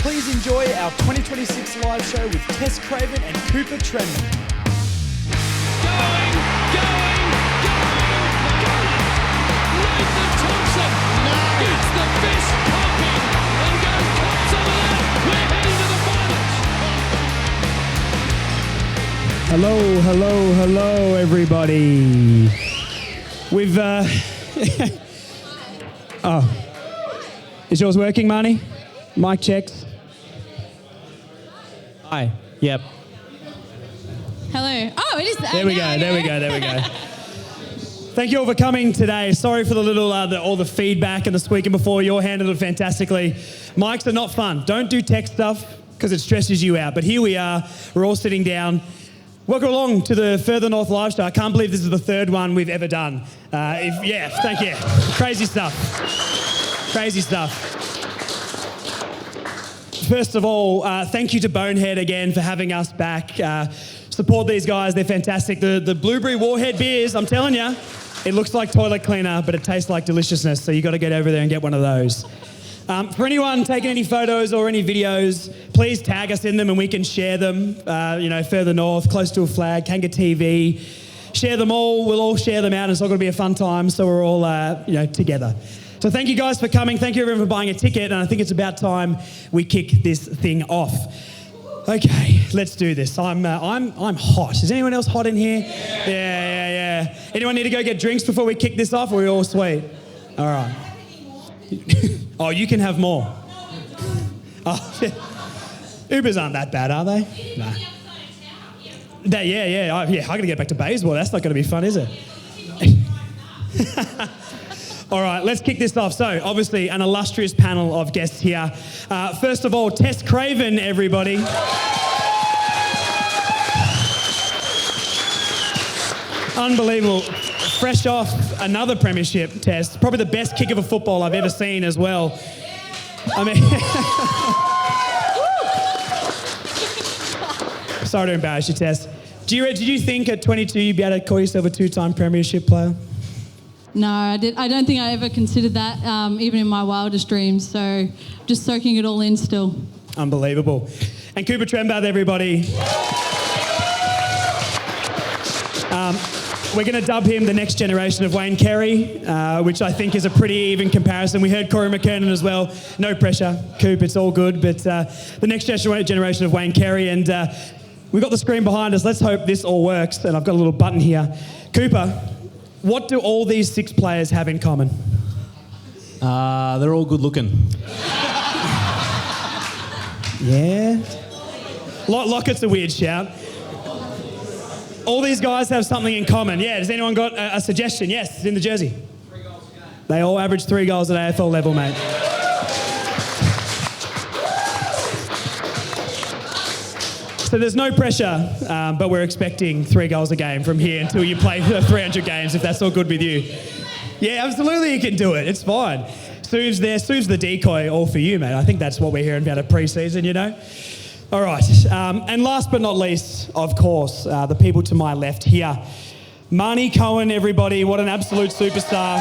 please enjoy our 2026 live show with Tess Craven and Cooper Trembath. Nathan Thompson gets the best popping and goes tops over that. We're heading to the finals. Hello, everybody. We've, oh, is yours working, Marnie? Mic checks. Hi, yep. Hello. Oh, it is. There we go. Thank you all for coming today. Sorry for the little, all the feedback and the squeaking before. You all handled it fantastically. Mics are not fun. Don't do tech stuff because it stresses you out. But here we are. We're all sitting down. Welcome along to the Further North live show. I can't believe this is the third one we've ever done. Thank you. Crazy stuff. First of all, thank you to Bonehead again for having us back. Support these guys. They're fantastic. The Blueberry Warhead beers, I'm telling you, it looks like toilet cleaner, but it tastes like deliciousness. So you got to get over there and get one of those. For anyone taking any photos or any videos, please tag us in them and we can share them. Further north, close to a flag, Kanga TV. Share them all. We'll all share them out. It's all going to be a fun time. So we're all, together. So thank you guys for coming. Thank you everyone for buying a ticket. And I think it's about time we kick this thing off. Okay, let's do this. I'm hot. Is anyone else hot in here? Yeah. Anyone need to go get drinks before we kick this off, or are we all sweet? All right. Oh, you can have more. Oh, Ubers aren't that bad, are they? No. I got to get back to Bayswater. That's not going to be fun, is it? All right, let's kick this off. So, obviously, an illustrious panel of guests here. First of all, Tess Craven, everybody. Unbelievable. Fresh off another premiership, Tess. Probably the best kick of a football I've ever seen as well. I mean... Sorry to embarrass you, Tess. Did you think at 22 you'd be able to call yourself a two-time premiership player? No, I don't think I ever considered that, even in my wildest dreams. So just soaking it all in still. Unbelievable. And Cooper Trembath, everybody. We're going to dub him the next generation of Wayne Carey, which I think is a pretty even comparison. We heard Corey McKernan as well. No pressure, Coop, it's all good. But the next generation of Wayne Carey. And we've got the screen behind us. Let's hope this all works. And I've got a little button here. Cooper, what do all these 6 players have in common? They're all good looking. Yeah. Lockett's a weird shout. All these guys have something in common. Yeah, has anyone got a suggestion? Yes, it's in the jersey. 3 goals a game. They all average 3 goals at AFL level, mate. So there's no pressure, but we're expecting 3 goals a game from here until you play 300 games, if that's all good with you. Yeah, absolutely you can do it. It's fine. Sue's there. Sue's the decoy all for you, mate. I think that's what we're hearing about a pre-season, you know. All right. And last but not least, of course, the people to my left here. Marnie Cohen, everybody. What an absolute superstar.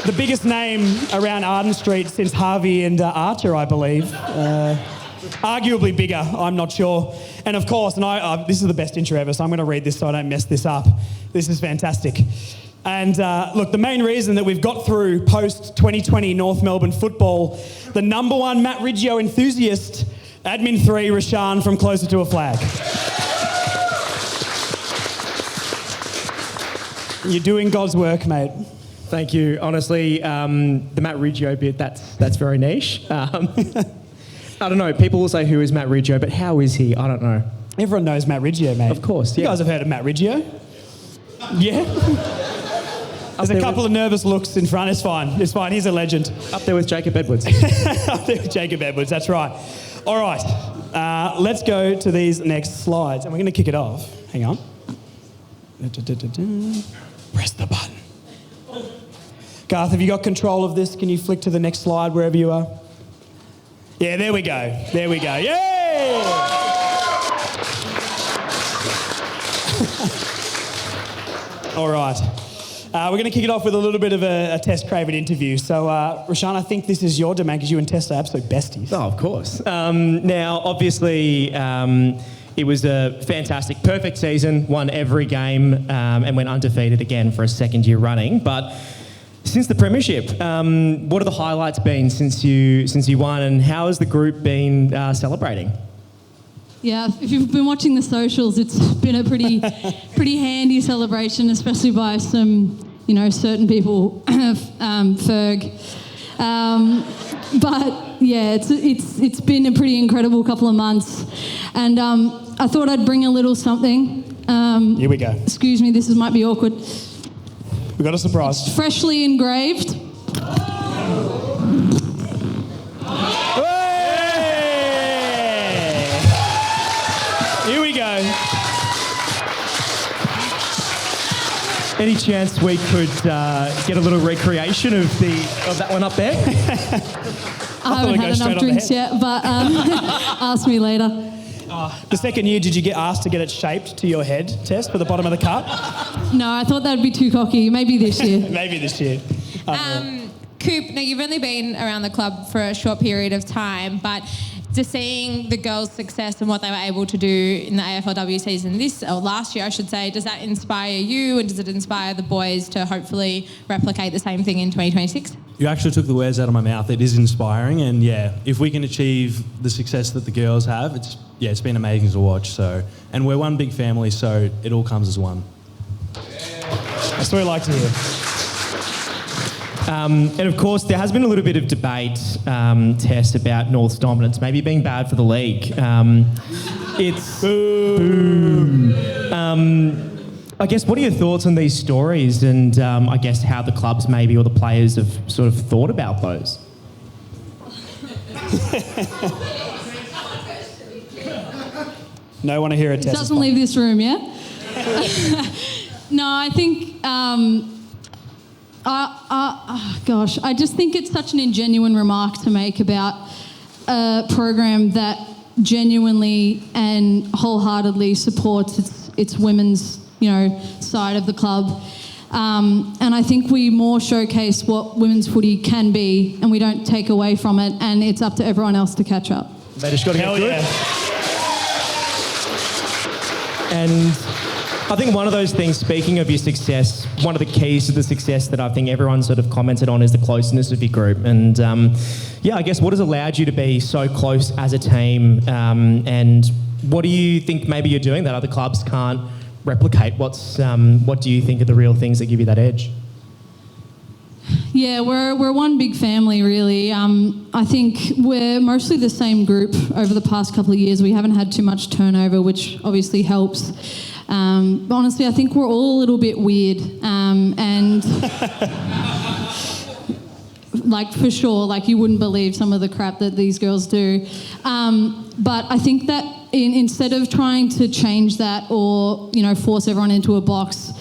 The biggest name around Arden Street since Harvey and Archer, I believe. Arguably bigger, I'm not sure. And of course, this is the best intro ever, so I'm going to read this so I don't mess this up. This is fantastic. And look, the main reason that we've got through post-2020 North Melbourne football, the number 1 Matt Riggio enthusiast, Admin 3, Rashan from Closer to a Flag. You're doing God's work, mate. Thank you. Honestly, the Matt Riggio bit, that's very niche. I don't know. People will say, who is Matt Riggio? But how is he? I don't know. Everyone knows Matt Riggio, mate. Of course, yeah. You guys have heard of Matt Riggio? Yeah? There's a couple of nervous looks in front. It's fine. He's a legend. Up there with Jacob Edwards. Up there with Jacob Edwards, that's right. All right. Let's go to these next slides. And we're going to kick it off. Hang on. Press the button. Garth, have you got control of this? Can you flick to the next slide wherever you are? Yeah, there we go. Yay! All right. We're going to kick it off with a little bit of a Tess Craven interview. So, Rashaan, I think this is your domain because you and Tess are absolute besties. Oh, of course. Now, obviously, it was a fantastic, perfect season, won every game and went undefeated again for a second year running. But since the premiership, what have the highlights been since you won, and how has the group been celebrating? Yeah, if you've been watching the socials, it's been a pretty handy celebration, especially by some, certain people, Ferg. But yeah, it's been a pretty incredible couple of months, and I thought I'd bring a little something. Here we go. Excuse me, this might be awkward. We got a surprise. It's freshly engraved. Here we go. Any chance we could get a little recreation of that one up there? I haven't had enough drinks yet, but ask me later. The second year, did you get asked to get it shaped to your head, Tess, for the bottom of the cup? No, I thought that'd be too cocky. Maybe this year. Maybe this year. Coop, now you've only been around the club for a short period of time, but just seeing the girls' success and what they were able to do in the AFLW season last year, I should say, does that inspire you, and does it inspire the boys to hopefully replicate the same thing in 2026? You actually took the words out of my mouth. It is inspiring, and yeah, if we can achieve the success that the girls have, it's been amazing to watch. So, and we're one big family, so it all comes as one. That's what we like to hear. And of course, there has been a little bit of debate, Tess, about North's dominance maybe being bad for the league. It's boom. I guess, what are your thoughts on these stories, and I guess how the clubs maybe or the players have sort of thought about those? No one to hear it, Tess. Doesn't leave this room, yeah? No, I think... gosh, I just think it's such an ingenuine remark to make about a program that genuinely and wholeheartedly supports its women's, side of the club. And I think we more showcase what women's footy can be, and we don't take away from it, and it's up to everyone else to catch up. They just got to get good. Yeah. And I think one of those things, speaking of your success, one of the keys to the success that I think everyone sort of commented on is the closeness of your group. And I guess what has allowed you to be so close as a team, and what do you think maybe you're doing that other clubs can't replicate? What do you think are the real things that give you that edge? Yeah, we're one big family, really. I think we're mostly the same group over the past couple of years. We haven't had too much turnover, which obviously helps. But honestly, I think we're all a little bit weird, and for sure, you wouldn't believe some of the crap that these girls do. But I think that instead of trying to change that or force everyone into a box,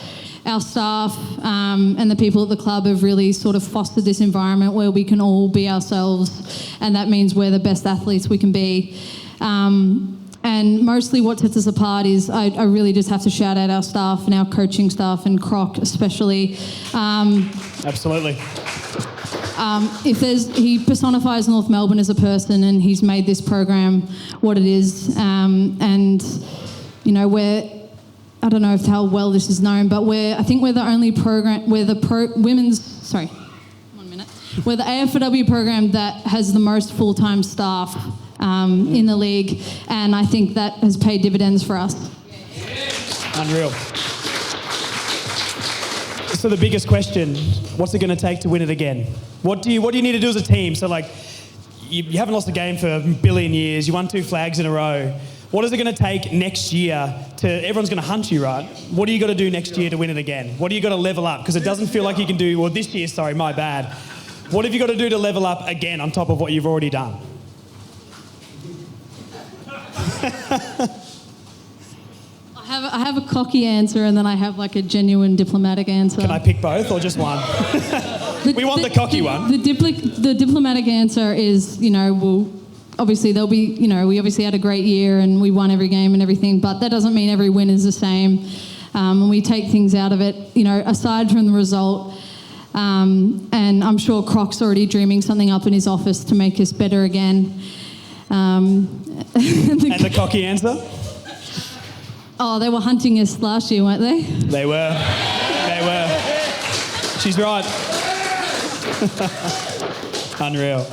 our staff and the people at the club have really sort of fostered this environment where we can all be ourselves, and that means we're the best athletes we can be. And mostly what sets us apart is I really just have to shout out our staff and our coaching staff, and Croc especially. Absolutely. He personifies North Melbourne as a person, and he's made this program what it is. I don't know how well this is known, but I think we're the only program, we're the AFLW program that has the most full-time staff in the league, and I think that has paid dividends for us. Unreal. So the biggest question, what's it going to take to win it again? What do you need to do as a team? So you haven't lost a game for a billion years, you won 2 flags in a row. What is it going to take next year everyone's going to hunt you, right? What do you got to do next year to win it again? What do you got to level up? Because it doesn't feel like you can do, this year, sorry, my bad. What have you got to do to level up again on top of what you've already done? I have a cocky answer, and then I have a genuine diplomatic answer. Can I pick both or just one? We want the cocky one. The diplomatic answer is, obviously there'll be, we obviously had a great year and we won every game and everything, but that doesn't mean every win is the same. and we take things out of it, aside from the result. And I'm sure Croc's already dreaming something up in his office to make us better again. And the cocky answer? Oh, they were hunting us last year, weren't they? They were. She's right. Unreal.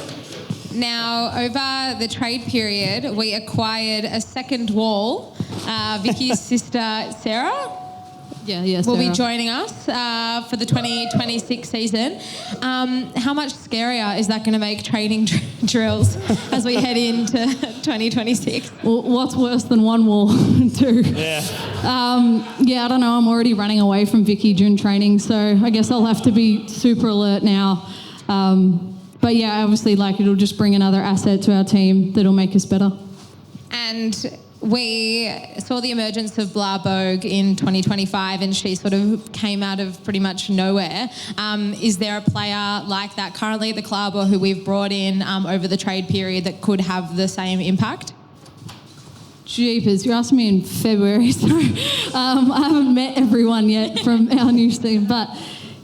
Now, over the trade period, we acquired a second wall. Vicky's sister, Sarah, Yeah, will be Sarah. joining us for the 2026 season. How much scarier is that going to make training drills as we head into 2026? Well, what's worse than one wall? Two. Yeah. I don't know. I'm already running away from Vicky during training, so I guess I'll have to be super alert now. But yeah, obviously, it'll just bring another asset to our team that'll make us better. And we saw the emergence of Blah Bogue in 2025, and she sort of came out of pretty much nowhere. Is there a player like that currently at the club, or who we've brought in over the trade period, that could have the same impact? Jeepers, you asked me in February, so I haven't met everyone yet from our new team. But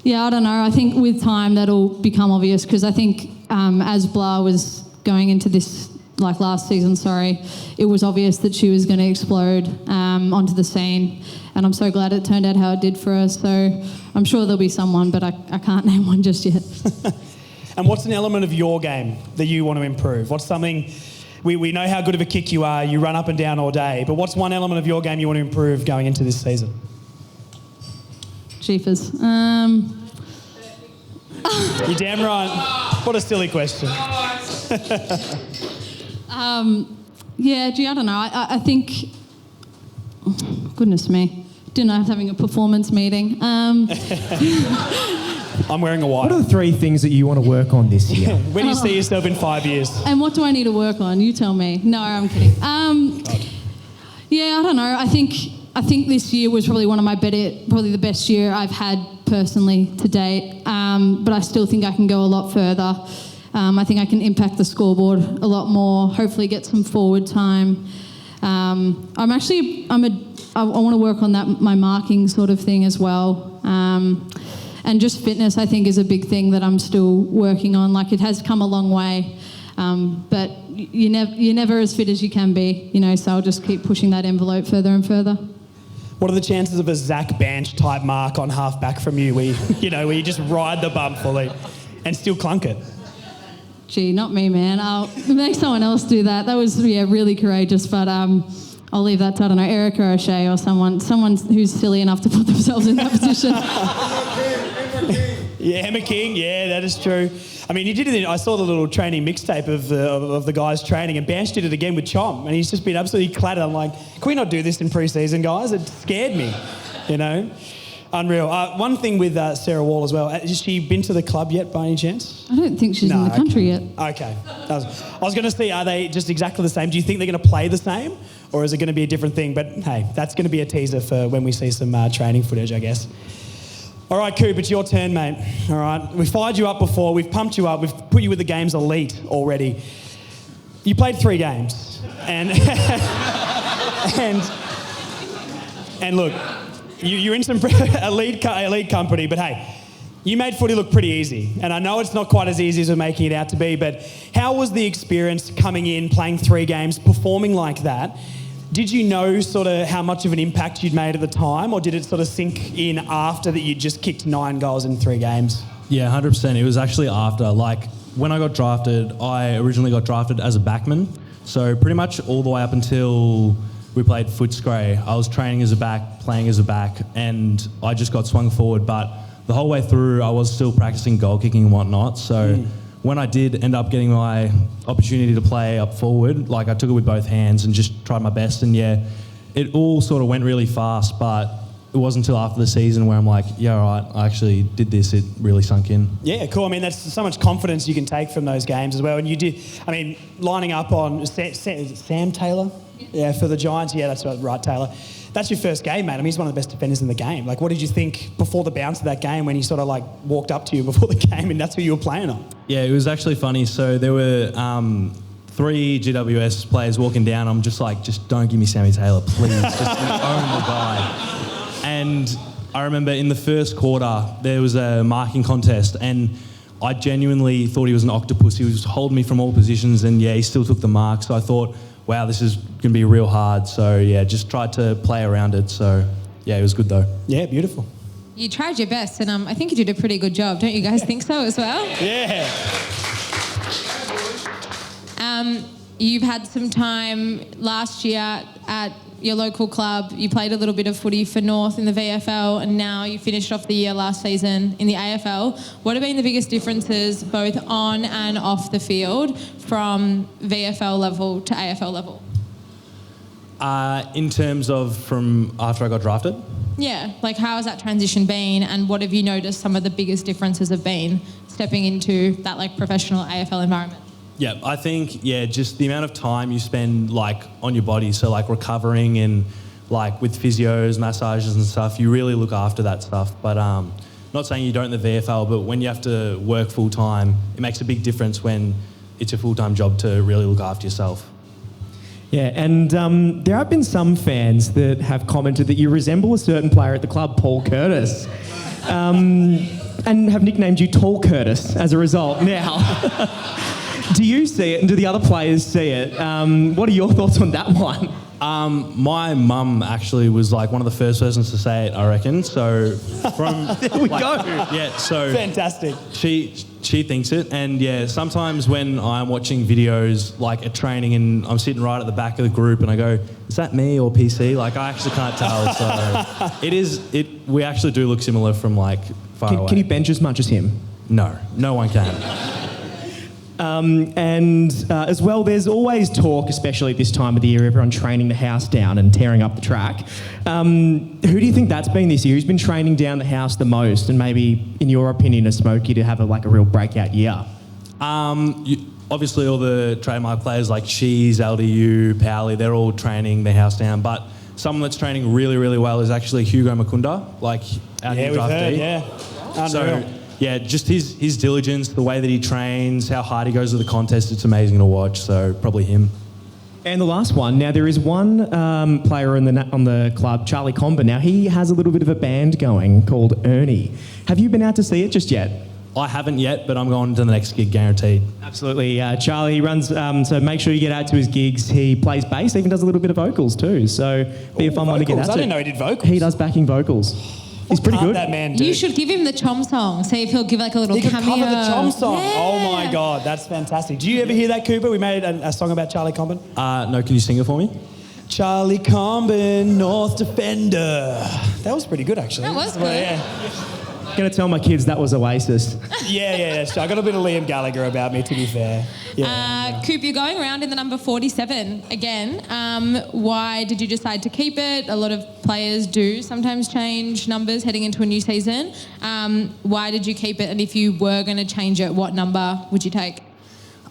yeah, I don't know. I think with time that'll become obvious, because I think as Blah was going into this, last season, it was obvious that she was going to explode onto the scene. And I'm so glad it turned out how it did for her. So I'm sure there'll be someone, but I can't name one just yet. And what's an element of your game that you want to improve? What's something... We know how good of a kick you are, you run up and down all day, but what's one element of your game you want to improve going into this season? Jeepers. You're damn right. What a silly question. I don't know. I think... Goodness me. Didn't know I was having a performance meeting. I'm wearing a white. What are the 3 things that you want to work on this year? Where do you see yourself in 5 years? And what do I need to work on? You tell me. No, I'm kidding. I don't know. I think this year was probably probably the best year I've had personally to date. But I still think I can go a lot further. I think I can impact the scoreboard a lot more. Hopefully, get some forward time. I want to work on that, my marking sort of thing as well. And just fitness, I think, is a big thing that I'm still working on. It has come a long way, but you're never as fit as you can be, so I'll just keep pushing that envelope further and further. What are the chances of a Zach Banch type mark on half back from you, where you just ride the bump fully and still clunk it? Gee, not me, man. I'll make someone else do that. That was really courageous, but I'll leave that to, I don't know, Erica O'Shea or someone who's silly enough to put themselves in that position. Yeah, Emma King. Yeah, that is true. I mean, you did it. I saw the little training mixtape of the guys training, and Banch did it again with Chom, and he's just been absolutely clattered. I'm like, can we not do this in pre-season, guys? It scared me, Unreal. One thing with Sarah Wall as well. Has she been to the club yet, by any chance? I don't think she's in the country yet. Okay. I was going to see, are they just exactly the same? Do you think they're going to play the same, or is it going to be a different thing? But hey, that's going to be a teaser for when we see some training footage, I guess. All right, Coop, it's your turn, mate. All right. We fired you up before. We've pumped you up. We've put you with the game's elite already. You played 3 games. And and look, you're in some elite company, but hey, you made footy look pretty easy. And I know it's not quite as easy as we're making it out to be, but how was the experience coming in, playing 3 games, performing like that? Did you know sort of how much of an impact you'd made at the time, or did it sort of sink in after that you just kicked 9 goals in 3 games? Yeah, 100%. It was actually after. When I got drafted, I originally got drafted as a backman. So pretty much all the way up until we played Footscray, I was training as a back, playing as a back, and I just got swung forward. But the whole way through, I was still practicing goal kicking and whatnot. So when I did end up getting my opportunity to play up forward, I took it with both hands and just tried my best. And yeah, it all sort of went really fast, but it wasn't until after the season where I'm like, yeah, all right, I actually did this. It really sunk in. Yeah, cool. I mean, that's so much confidence you can take from those games as well. And you did, lining up on Sam Taylor? Yeah, for the Giants. Yeah, that's right, Taylor. That's your first game, mate. He's one of the best defenders in the game. What did you think before the bounce of that game when he sort of walked up to you before the game and that's who you were playing on? Yeah, it was actually funny. So there were 3 GWS players walking down. I'm just don't give me Sammy Taylor, please. Just own the guy. And I remember in the first quarter, there was a marking contest, and I genuinely thought he was an octopus. He was holding me from all positions, and yeah, he still took the mark. So I thought, wow, this is going to be real hard. So yeah, just tried to play around it. So yeah, it was good though. Yeah, beautiful. You tried your best, and I think you did a pretty good job. Don't you guys think so as well? Yeah. You've had some time last year at your local club. You played a little bit of footy for North in the VFL, and now you finished off the year last season in the AFL. What have been the biggest differences both on and off the field from VFL level to AFL level? In terms of from after I got drafted? Yeah, like how has that transition been, and what have you noticed some of the biggest differences have been stepping into that like professional AFL environment? Yeah, I think, just the amount of time you spend, like, on your body, so, like, recovering and, like, with physios, massages and stuff, you really look after that stuff. But not saying you don't in the VFL, but when you have to work full-time, it makes a big difference when it's a full-time job to really look after yourself. Yeah, and there have been some fans that have commented that you resemble a certain player at the club, Paul Curtis, and have nicknamed you Tall Curtis as a result. Now... Do you see it, and do the other players see it? What are your thoughts on that one? My mum actually was like one of the first persons to say it, I reckon. So from there we go. Yeah, so fantastic. She thinks it, and yeah, sometimes when I'm watching videos like at training and I'm sitting right at the back of the group and I go, is that me or PC? Like I actually can't tell. So we actually do look similar from like far away. Can you bench as much as him? No one can. As well, there's always talk, especially this time of the year, everyone training the house down and tearing up the track. Who do you think that's been this year? Who's been training down the house the most, and maybe, in your opinion, a Smokey to have a real breakout year? Obviously, all the trademark players like Shees, LDU, Powley, they're all training the house down. But someone that's training really, really well is actually Hugo Makunda, like out in draft D. Unreal. So, yeah, just his diligence, the way that he trains, how hard he goes to the contest, it's amazing to watch. So probably him. And the last one. Now there is one player on the club, Charlie Comber. Now he has a little bit of a band going called Ernie. Have you been out to see it just yet? I haven't yet, but I'm going to the next gig guaranteed. Absolutely. Charlie, he runs, so make sure you get out to his gigs. He plays bass, even does a little bit of vocals too. So be a fun one to get out to. I didn't know he did vocals. He does backing vocals. He's pretty good. That man do? You should give him the Chom song. See if he'll give like a little cameo. He could cover the Chom song. Yeah. Oh my God, that's fantastic. Do you ever hear that, Cooper? We made a song about Charlie Comben. No, can you sing it for me? Charlie Comben, North Defender. That was pretty good, actually. That was good. Well, yeah. Going to tell my kids that was Oasis. Yeah. So I got a bit of Liam Gallagher about me, to be fair. Yeah. Coop, you're going around in the number 47 again. Why did you decide to keep it? A lot of players do sometimes change numbers heading into a new season. Why did you keep it? And if you were going to change it, what number would you take?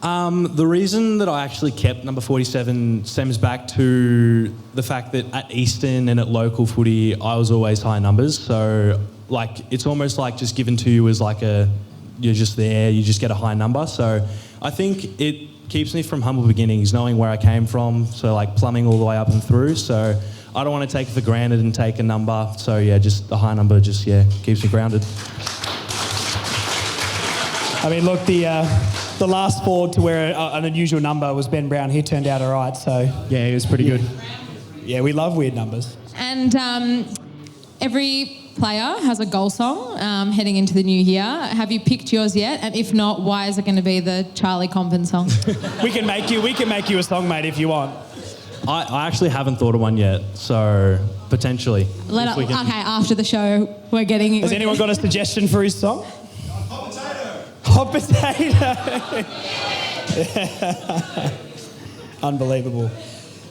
The reason that I actually kept number 47 stems back to the fact that at Eastern and at local footy, I was always high numbers. So, it's almost like just given to you as you're just there, you just get a high number. So I think it keeps me from humble beginnings, knowing where I came from. So, plumbing all the way up and through. So I don't want to take it for granted and take a number. So, yeah, just the high number just, keeps me grounded. I mean, look, the last forward to wear an unusual number was Ben Brown. He turned out all right, so... Yeah, he was pretty good. Yeah, we love weird numbers. And every player has a goal song heading into the new year. Have you picked yours yet? And if not, why is it going to be the Charlie Comben song? we can make you a song, mate, if you want. I actually haven't thought of one yet, so potentially. Okay, after the show, we're getting... Has anyone got a suggestion for his song? Hot potato. Unbelievable.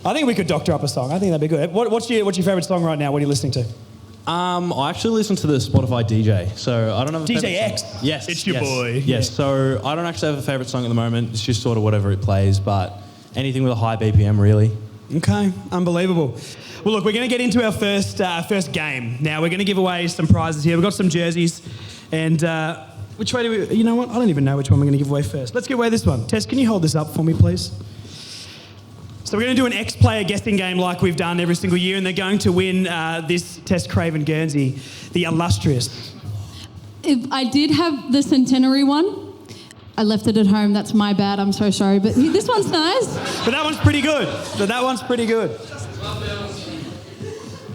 I think we could doctor up a song. I think that'd be good. What's your favourite song right now? What are you listening to? I actually listen to the Spotify DJ, so I don't have a DJ X. Song. Yes, it's your boy. Yes, so I don't actually have a favourite song at the moment. It's just sort of whatever it plays, but anything with a high BPM, really. Okay, unbelievable. Well, look, we're going to get into our first game. Now, we're going to give away some prizes here. We've got some jerseys, and which way do we... You know what? I don't even know which one we're going to give away first. Let's give away this one. Tess, can you hold this up for me, please? So we're going to do an ex-player guessing game like we've done every single year, and they're going to win this Tess Craven Guernsey, the illustrious. If I did have the centenary one, I left it at home. That's my bad. I'm so sorry. But this one's nice. But that one's pretty good.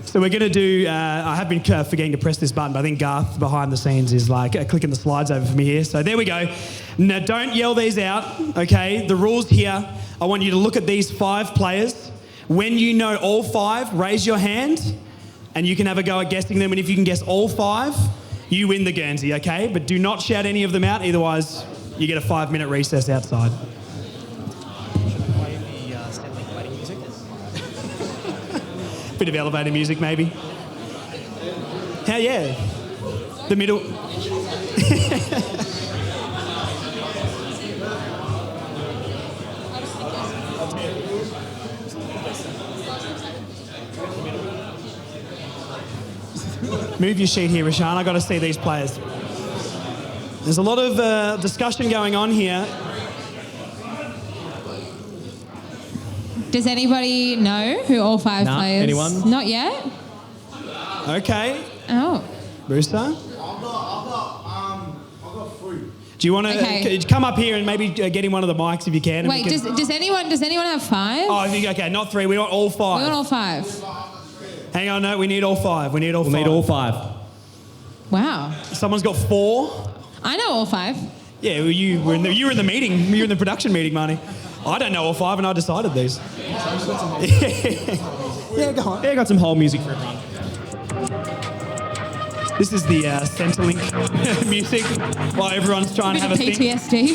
So we're going to do, I have been forgetting to press this button, but I think Garth behind the scenes is like clicking the slides over for me here. So there we go. Now don't yell these out, okay? The rules here, I want you to look at these 5 players. When you know all 5, raise your hand and you can have a go at guessing them. And if you can guess all 5, you win the Guernsey, okay? But do not shout any of them out, otherwise you get a 5-minute recess outside. Bit of elevator music, maybe. Hell yeah. The middle. Move your sheet here, Rashaan. I got to see these players. There's a lot of discussion going on here. Does anybody know who all 5 players? Anyone? Not yet? Okay. Oh. Brewster? I've got 3. Do you want to Okay. come up here and maybe get in one of the mics if you can? and Wait, we can... does anyone have 5? Oh, I think, okay, not 3. We want all 5. We want all 5. Hang on, no, we need all 5. We need all 5. We'll need all 5. Wow. Someone's got 4. I know all 5. Yeah, well, you were in the meeting. You were in the production meeting, Marnie. I don't know all 5, and I decided these. Yeah, go on. Yeah, I got some whole music for everyone. This is the Centrelink music while everyone's trying to have a think. PTSD.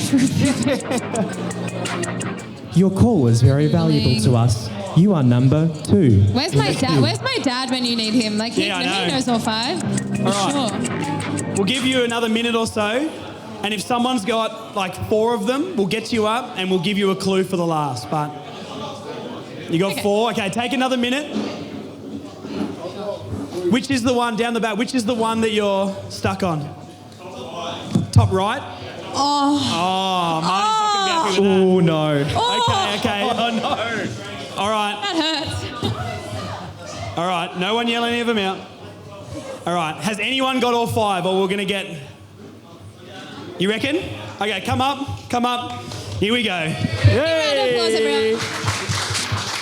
Your call was very valuable to us. You are number 2. Where's my dad? Where's my dad when you need him? Like, he knows all 5. For right. sure. We'll give you another minute or so, and if someone's got like 4 of them, we'll get you up and we'll give you a clue for the last. But you got 4. Okay, take another minute. Which is the one down the back? Which is the one that you're stuck on? Top right. Oh. Oh, Marty's not going to be happy with that. Oh, no. Okay. Oh, no. All right. That hurts. All right. No one yell any of them out. All right. Has anyone got all 5, or we're going to get... You reckon? Okay, come up. Here we go. Round of applause, everyone.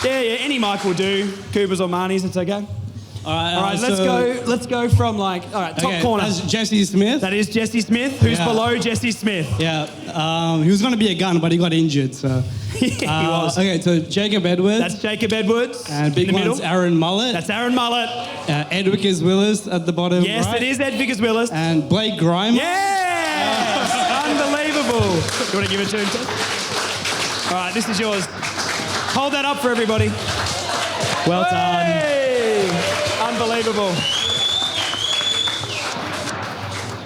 Yeah, any mic will do. Cooper's or Marnie's, it's okay. All right, All right, let's go from like, all right, top corner. That's Jesse Smith. That is Jesse Smith. Who's below Jesse Smith? Yeah, he was going to be a gun, but he got injured, so... He was. Okay, so Jacob Edwards. That's Jacob Edwards. And big in the middle. one's Aaron Mullet. That's Aaron Mullet. Ed Vickers-Willis at the bottom Yes, right. it is Ed Vickers-Willis. And Blake Grimer. Yes! Unbelievable. You want to give it to him, Ted? All right, this is yours. Hold that up for everybody. Well done. Hey! Unbelievable.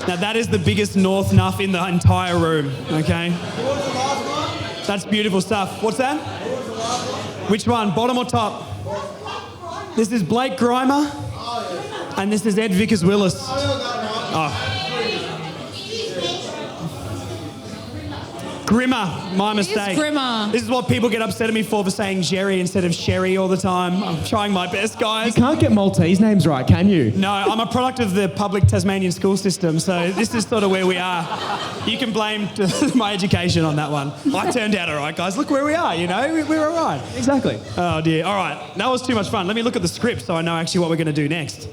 Now that is the biggest North Nuff in the entire room, okay? That's beautiful stuff. What's that? Which one, bottom or top? This is Blake Grimer, and this is Ed Vickers-Willis. Oh. Grimmer, my mistake. Grimmer. This is what people get upset at me for saying Jerry instead of Sherry all the time. I'm trying my best, You guys. can't get Maltese names right, can you? No, I'm a product of the public Tasmanian school system, so this is sort of where we are. You can blame my education on that one. I turned out all right, guys. Look where we are, you know? We're all right. Exactly. Oh, dear. All right. That was too much fun. Let me look at the script so I know actually what we're going to do next.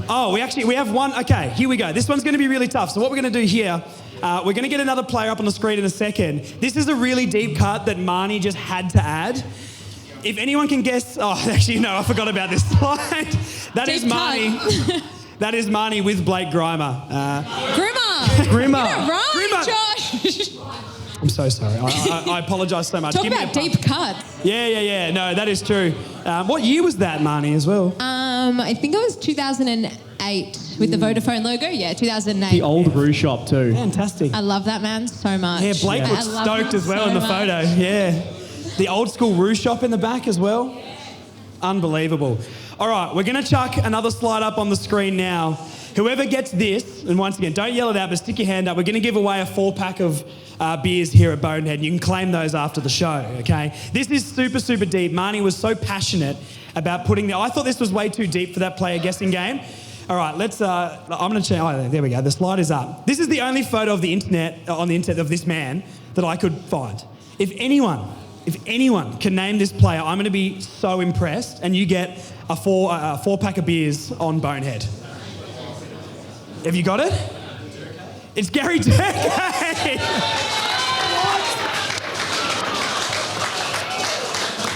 Oh, we have one. Okay, here we go. This one's going to be really tough. So what we're going to do here, we're going to get another player up on the screen in a second. This is a really deep cut that Marnie just had to add. If anyone can guess... Oh, actually, no, I forgot about this slide. That is Deep Marnie. That is Marnie with Blake Grimer. Grimmer. Get it right, Grimmer. Josh. I'm so sorry. I apologise so much. Talk Give me about a pump. deep cuts. Yeah. No, that is true. What year was that, Marnie, as well? I think it was 2008 with the Vodafone logo. Yeah, 2008. The old brew shop too. Fantastic. I love that man so much. Yeah, Blake I looks love stoked him as well so in the much. photo. Yeah. The old school Roo shop in the back as well. Unbelievable. All right, we're going to chuck another slide up on the screen now. Whoever gets this, and once again, don't yell it out, but stick your hand up. We're going to give away a 4-pack of beers here at Bonehead, and you can claim those after the show, okay? This is super, super deep. Marnie was so passionate about putting I thought this was way too deep for that player guessing game. All right, let's, I'm going to change, there we go, the slide is up. This is the only photo of the internet, on the internet of this man that I could find. If anyone can name this player, I'm going to be so impressed, and you get a 4-pack of beers on Bonehead. Have you got it? It's Gary Durkee.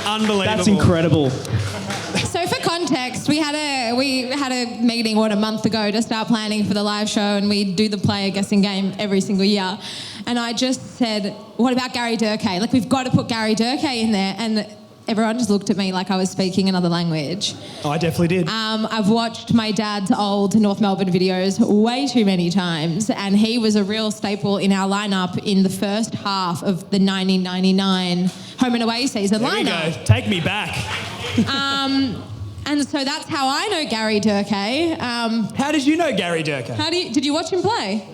Unbelievable. That's incredible. So for context, we had a meeting a month ago to start planning for the live show, and we do the player guessing game every single year. And I just said, "What about Gary Durkee? Like, we've got to put Gary Durkee in there." And everyone just looked at me like I was speaking another language. I definitely did. I've watched my dad's old North Melbourne videos way too many times, and he was a real staple in our lineup in the first half of the 1999 home and away season There lineup. we go. Take me back. And so that's how I know Gary Durkee. How did you know Gary Durkee? Did you watch him play?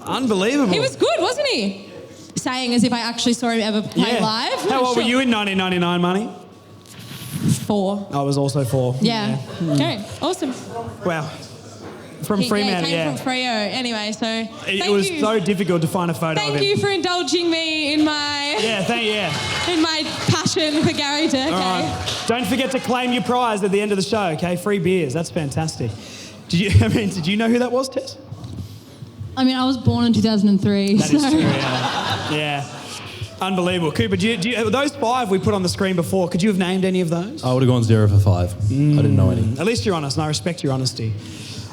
Unbelievable. He was good, wasn't he? Saying as if I actually saw him ever play live. How old were you in 1999, Money? 4. I was also 4. Yeah. Okay, awesome. Wow. From Fremantle, He came from Freo. Anyway, so It was so difficult to find a photo of him. Thank you for indulging me in my in my passion for Gary Durkee. All right. Don't forget to claim your prize at the end of the show, okay? Free beers. That's fantastic. Did you know who that was, Tess? I mean, I was born in 2003. That is true, yeah. Unbelievable. Cooper, those 5 we put on the screen before, could you have named any of those? I would have gone 0 for 5. I didn't know any. At least you're honest, and I respect your honesty.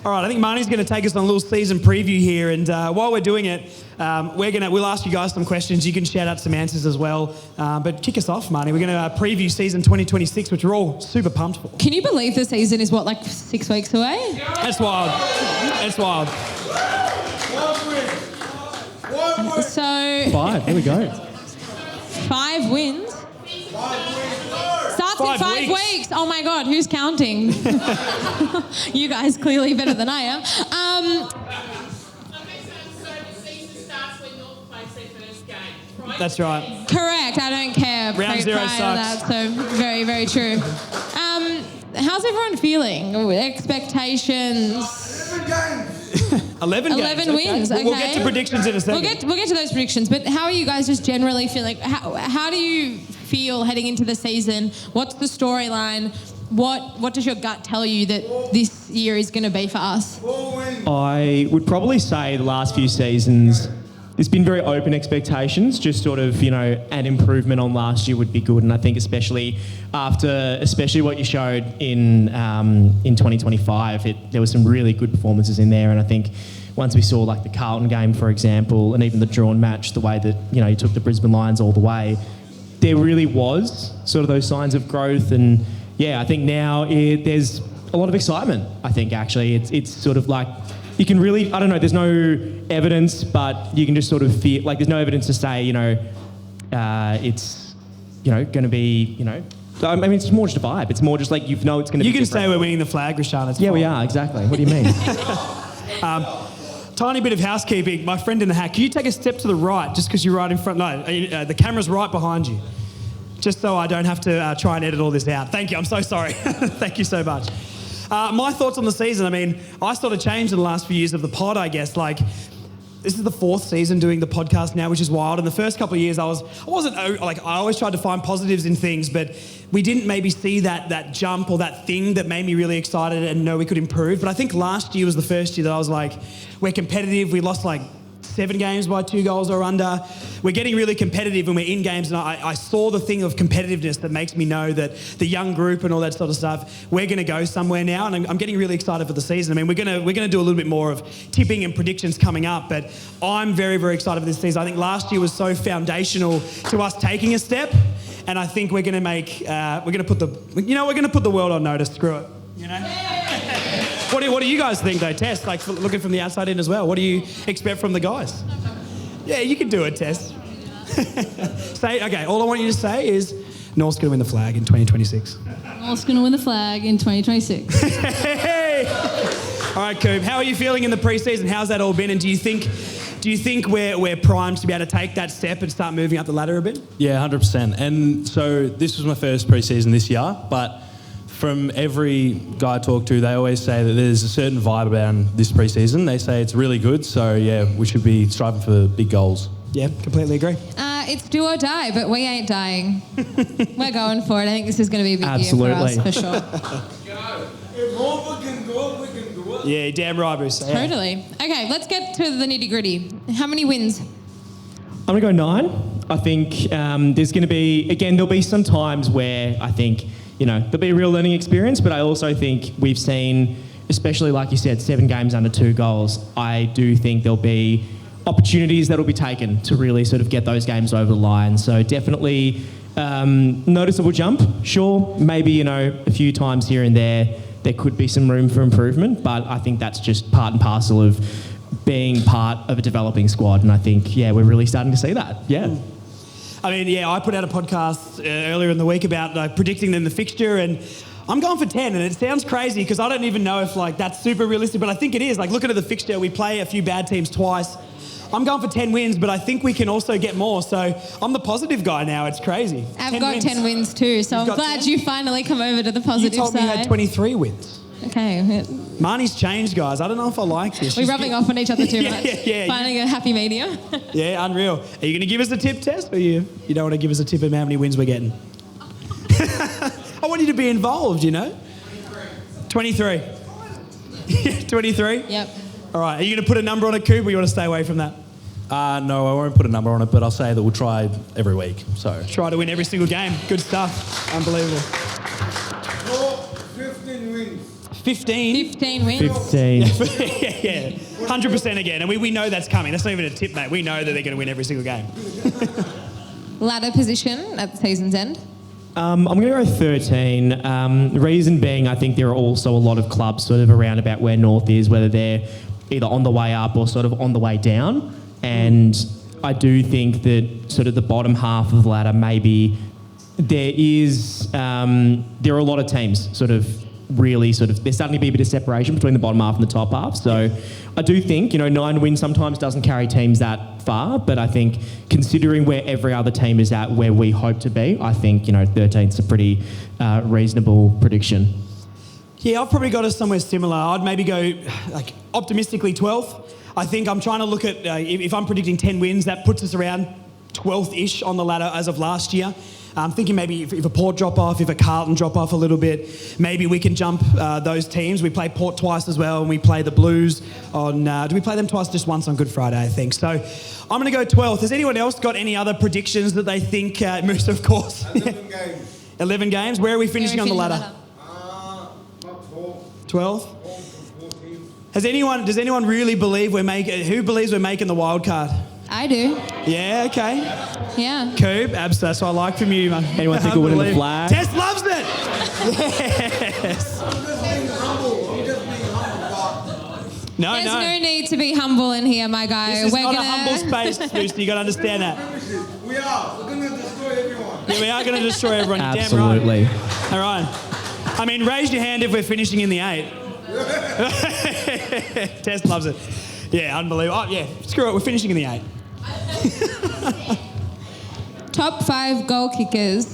All right, I think Marnie's going to take us on a little season preview here, and while we're doing it, we'll ask you guys some questions. You can shout out some answers as well. But kick us off, Marnie. We're going to preview season 2026, which we're all super pumped for. Can you believe the season is, 6 weeks away? That's wild. That's wild. So 5, there we go. 5 wins. Starts in 5 weeks. Oh my God, who's counting? You guys clearly better than I am. That's right. Correct. I don't care. Round 0 prior to sucks. that, so very, very true. How's everyone feeling? Expectations. 11 wins. Okay. We'll get to predictions in a second. We'll get to those predictions. But how are you guys just generally feeling? How do you feel heading into the season? What's the storyline? What does your gut tell you that this year is going to be for us? I would probably say the last few seasons, there's been very open expectations, just sort of, an improvement on last year would be good. And I think especially what you showed in 2025, there were some really good performances in there. And I think once we saw the Carlton game, for example, and even the drawn match, the way that, you took the Brisbane Lions all the way, there really was sort of those signs of growth. And yeah, I think now there's a lot of excitement, I think, actually. It's sort of like, you can really, I don't know, there's no evidence, but you can just sort of feel, there's no evidence to say, it's, going to be, I mean, it's more just a vibe. It's more just it's going to be You can different. say we're winning the flag, Rashaan. It's Yeah, fine. we are, exactly. What do you mean? Tiny bit of housekeeping. My friend in the hat, can you take a step to the right just because you're right in front? No, the camera's right behind you. Just so I don't have to try and edit all this out. Thank you. I'm so sorry. Thank you so much. My thoughts on the season, I mean, I sort of changed in the last few years of the pod, I guess. This is the 4th season doing the podcast now, which is wild. In the first couple of years, I always tried to find positives in things, but we didn't maybe see that jump or that thing that made me really excited and know we could improve. But I think last year was the first year that I was we're competitive. We lost 7 games by 2 goals or under. We're getting really competitive when we're in games, and I saw the thing of competitiveness that makes me know that the young group and all that sort of stuff, we're going to go somewhere now, and I'm getting really excited for the season. I mean, we're going to do a little bit more of tipping and predictions coming up, but I'm very, very excited for this season. I think last year was so foundational to us taking a step, and I think we're going to put the world on notice. Screw it, What do you guys think, though, Tess? Looking from the outside in as well. What do you expect from the guys? Yeah, you can do it, Tess. All I want you to say is North's going to win the flag in 2026. North's going to win the flag in 2026. Hey! All right, Coop, how are you feeling in the preseason? How's that all been? And do you think we're primed to be able to take that step and start moving up the ladder a bit? Yeah, 100%. And so this was my first preseason this year, but from every guy I talk to, they always say that there's a certain vibe about this preseason. They say it's really good, so yeah, we should be striving for big goals. Yeah, completely agree. It's do or die, but we ain't dying. We're going for it. I think this is going to be a big Absolutely. year for us, for sure. If Hova can do it, we can do it. Yeah, damn right, Bruce. Yeah. Totally. Okay, let's get to the nitty gritty. How many wins? I'm going to go 9. I think there's going to be, again, there'll be some times where I think, there'll be a real learning experience, but I also think we've seen, especially like you said, 7 games under 2 goals. I do think there'll be opportunities that will be taken to really sort of get those games over the line. So definitely noticeable jump. Sure, maybe, a few times here and there could be some room for improvement, but I think that's just part and parcel of being part of a developing squad. And I think, we're really starting to see that. Yeah. I mean, I put out a podcast earlier in the week about predicting them the fixture, and I'm going for 10, and it sounds crazy because I don't even know if that's super realistic, but I think it is. Looking at the fixture, we play a few bad teams twice. I'm going for 10 wins, but I think we can also get more. So I'm the positive guy now. It's crazy. I've got 10 wins too, so I'm glad 10? You finally come over to the positive side. You told me you had 23 wins. Okay. Marnie's changed, guys. I don't know if I like this. We're rubbing off on each other too much. Yeah. Finding a happy medium. Yeah, unreal. Are you going to give us a tip, Tess? Or you don't want to give us a tip of how many wins we're getting? I want you to be involved, 23. 23? Yep. All right. Are you going to put a number on it, Coop, or you want to stay away from that? No, I won't put a number on it, but I'll say that we'll try every week. So try to win every single game. Good stuff. Unbelievable. 15 wins. 15? 15 wins. 15. Yeah. 100% again. And we know that's coming. That's not even a tip, mate. We know that they're going to win every single game. Ladder position at the season's end? I'm going to go 13. The reason being, I think there are also a lot of clubs sort of around about where North is, whether they're either on the way up or sort of on the way down. And I do think that sort of the bottom half of the ladder, maybe there are a lot of teams sort of really there's starting to be a bit of separation between the bottom half and the top half. So I do think, 9 wins sometimes doesn't carry teams that far, but I think considering where every other team is at, where we hope to be, I think, 13th's a pretty reasonable prediction. Yeah, I've probably got us somewhere similar. I'd maybe go, optimistically 12th. I think I'm trying to look at, if I'm predicting 10 wins, that puts us around 12th-ish on the ladder as of last year. I'm thinking maybe if a Port drop off, if a Carlton drop off a little bit, maybe we can jump those teams. We play Port twice as well, and we play the Blues on... do we play them twice? Just once on Good Friday, I think. So I'm going to go 12th. Has anyone else got any other predictions that they think... Moose, of course. 11 games. 11 games. Where are we finishing on the ladder? Not 12. 12? Does anyone really believe who believes we're making the wild card? I do. Yeah, okay. Yeah. Coop, that's what I like from you, man. Anyone think we're winning the flag? Tess loves it! Yes! I'm just being humble. No, There's no need to be humble in here, my guy. This is not a humble space, Lucy. You got to understand that. We are. We're going to destroy everyone. Yeah, we are going to destroy everyone. You're Absolutely. damn right. All right. I mean, raise your hand if we're finishing in the 8. Tess loves it. Yeah, unbelievable. Oh, yeah, screw it. We're finishing in the 8. Top 5 goal kickers.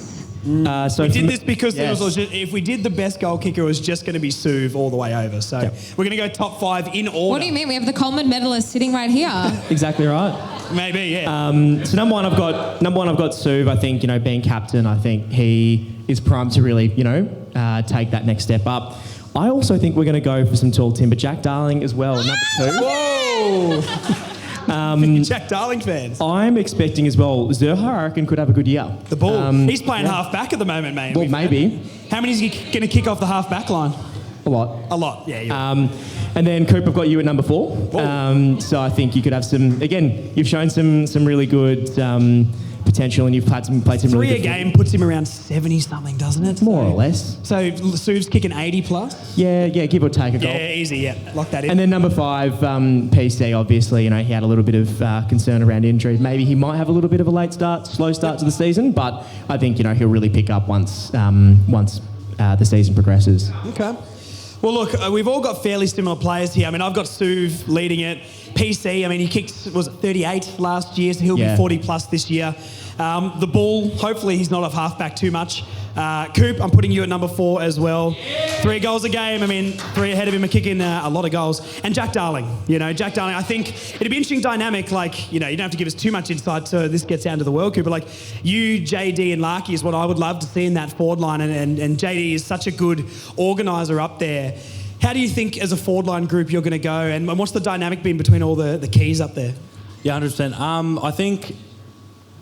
So we did this because yes. if we did the best goal kicker, it was just going to be Suv all the way over. So we're going to go top 5 in order. What do you mean? We have the Coleman medalist sitting right here. Exactly right. Maybe, yeah. So number one, I've got Suv. I think, being captain, I think he is primed to really, take that next step up. I also think we're going to go for some tall timber. Jack Darling as well, number 2. Whoa! Jack Darling fans. I'm expecting as well, Zerha, I reckon, could have a good year. The ball. He's playing half back at the moment, mate. Well, maybe. How many is he going to kick off the half back line? A lot. A lot, yeah. You're right. And then Coop, I've got you at number 4. So I think you could have some, again, you've shown some really good potential, and you've played some really good 3 a game puts him around 70-something, doesn't it? More or less. So Suv's kicking 80 plus? Yeah, give or take a goal. Yeah, easy, yeah. Lock that in. And then number 5, PC, obviously, he had a little bit of concern around injury. Maybe he might have a little bit of a slow start to the season, but I think, he'll really pick up once the season progresses. Okay. Well, look, we've all got fairly similar players here. I mean, I've got Suv leading it. PC, I mean, he kicked, was it 38 last year, so he'll be 40 plus this year. The Bull, hopefully he's not off halfback too much. Coop, I'm putting you at number 4 as well. 3 goals a game. I mean, 3 ahead of him are kicking a lot of goals. And Jack Darling, Jack Darling, I think it'd be an interesting dynamic. Like, you don't have to give us too much insight so this gets down to the World Cup, but like you, JD and Larky is what I would love to see in that forward line. And JD is such a good organiser up there. How do you think as a forward line group you're going to go? And what's the dynamic been between all the keys up there? Yeah, 100%. I think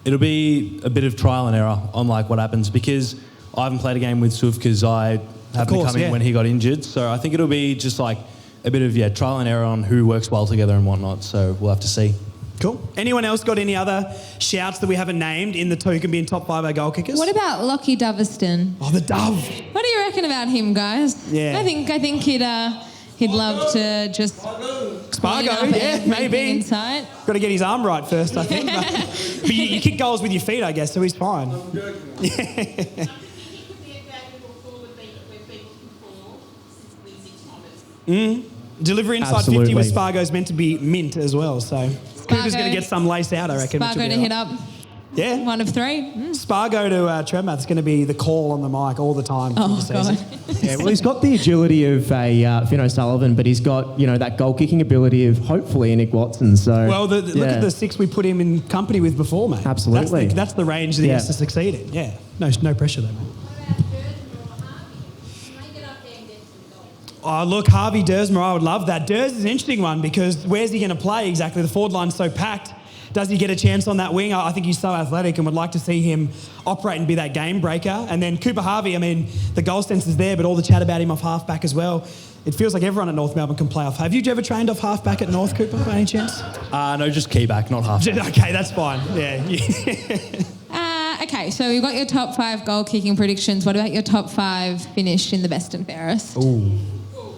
it'll be a bit of trial and error on like what happens, because I haven't played a game with Suf because I happened to come in when he got injured. So I think it'll be just like a bit of trial and error on who works well together and whatnot. So we'll have to see. Cool. Anyone else got any other shouts that we haven't named in the two who can be in top 5 goal kickers? What about Lockie Doverston? Oh, the Dove. What do you reckon about him, guys? Yeah. I think he'd love to just Spargo, maybe. Inside. Got to get his arm right first, I think. But you kick goals with your feet, I guess, so he's fine. Delivery inside Absolutely. 50 with Spargo's meant to be mint as well, so Cooper's going to get some lace out, I reckon. Spargo to hit up. Yeah. 1 of 3. Spargo to Trembath is going to be the call on the mic all the time through the season. God. Yeah, well, he's got the agility of a Finn O'Sullivan, but he's got, that goal-kicking ability of hopefully a Nick Watson. So, well, look at the 6 we put him in company with before, mate. Absolutely. That's the range that he has to succeed in. Yeah. No pressure there, mate. Oh, look, Harvey Dersmer, I would love that. Ders is an interesting one because where's he going to play exactly? The forward line's so packed. Does he get a chance on that wing? I think he's so athletic and would like to see him operate and be that game breaker. And then Cooper Harvey, I mean, the goal sense is there, but all the chat about him off halfback as well. It feels like everyone at North Melbourne can play off. Have you ever trained off halfback at North, Cooper, by any chance? No, just key back, not halfback. Okay, that's fine. Yeah. Okay, so we've got your top 5 goal kicking predictions. What about your top 5 finish in the best and fairest? Ooh.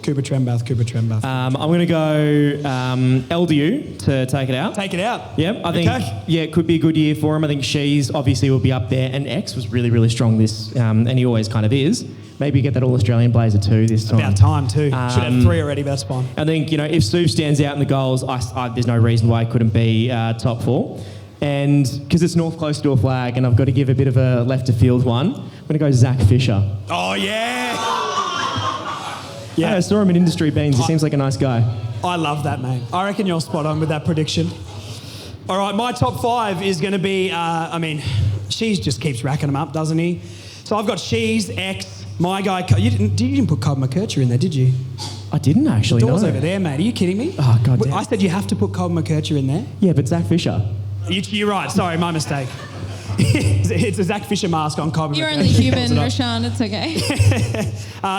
Cooper Trembath. I'm going to go LDU to take it out. Take it out. Yep, I think, it could be a good year for him. I think Shees obviously will be up there, and X was really, really strong this, and he always kind of is. Maybe get that All-Australian blazer too this time. About time too. Should have 3 already, but that's fine. I think, if Suv stands out in the goals, there's no reason why he couldn't be top 4. And because it's North close to a flag, and I've got to give a bit of a left-of-field one, I'm going to go Zach Fisher. Oh, yeah. Yeah, I saw him in Industry Beans. He seems like a nice guy. I love that, mate. I reckon you're spot on with that prediction. All right, my top 5 is going to be, Shees just keeps racking them up, doesn't he? So I've got Shees, X, my guy. You didn't put Cobb McKercher in there, did you? I didn't actually, The door's no. over there, mate. Are you kidding me? Oh, God damn. I said you have to put Cobb McKercher in there. Yeah, but Zach Fisher. You're right. Sorry, my mistake. It's a Zach Fisher mask on Cobb. You're only human, Rashaan. It's okay.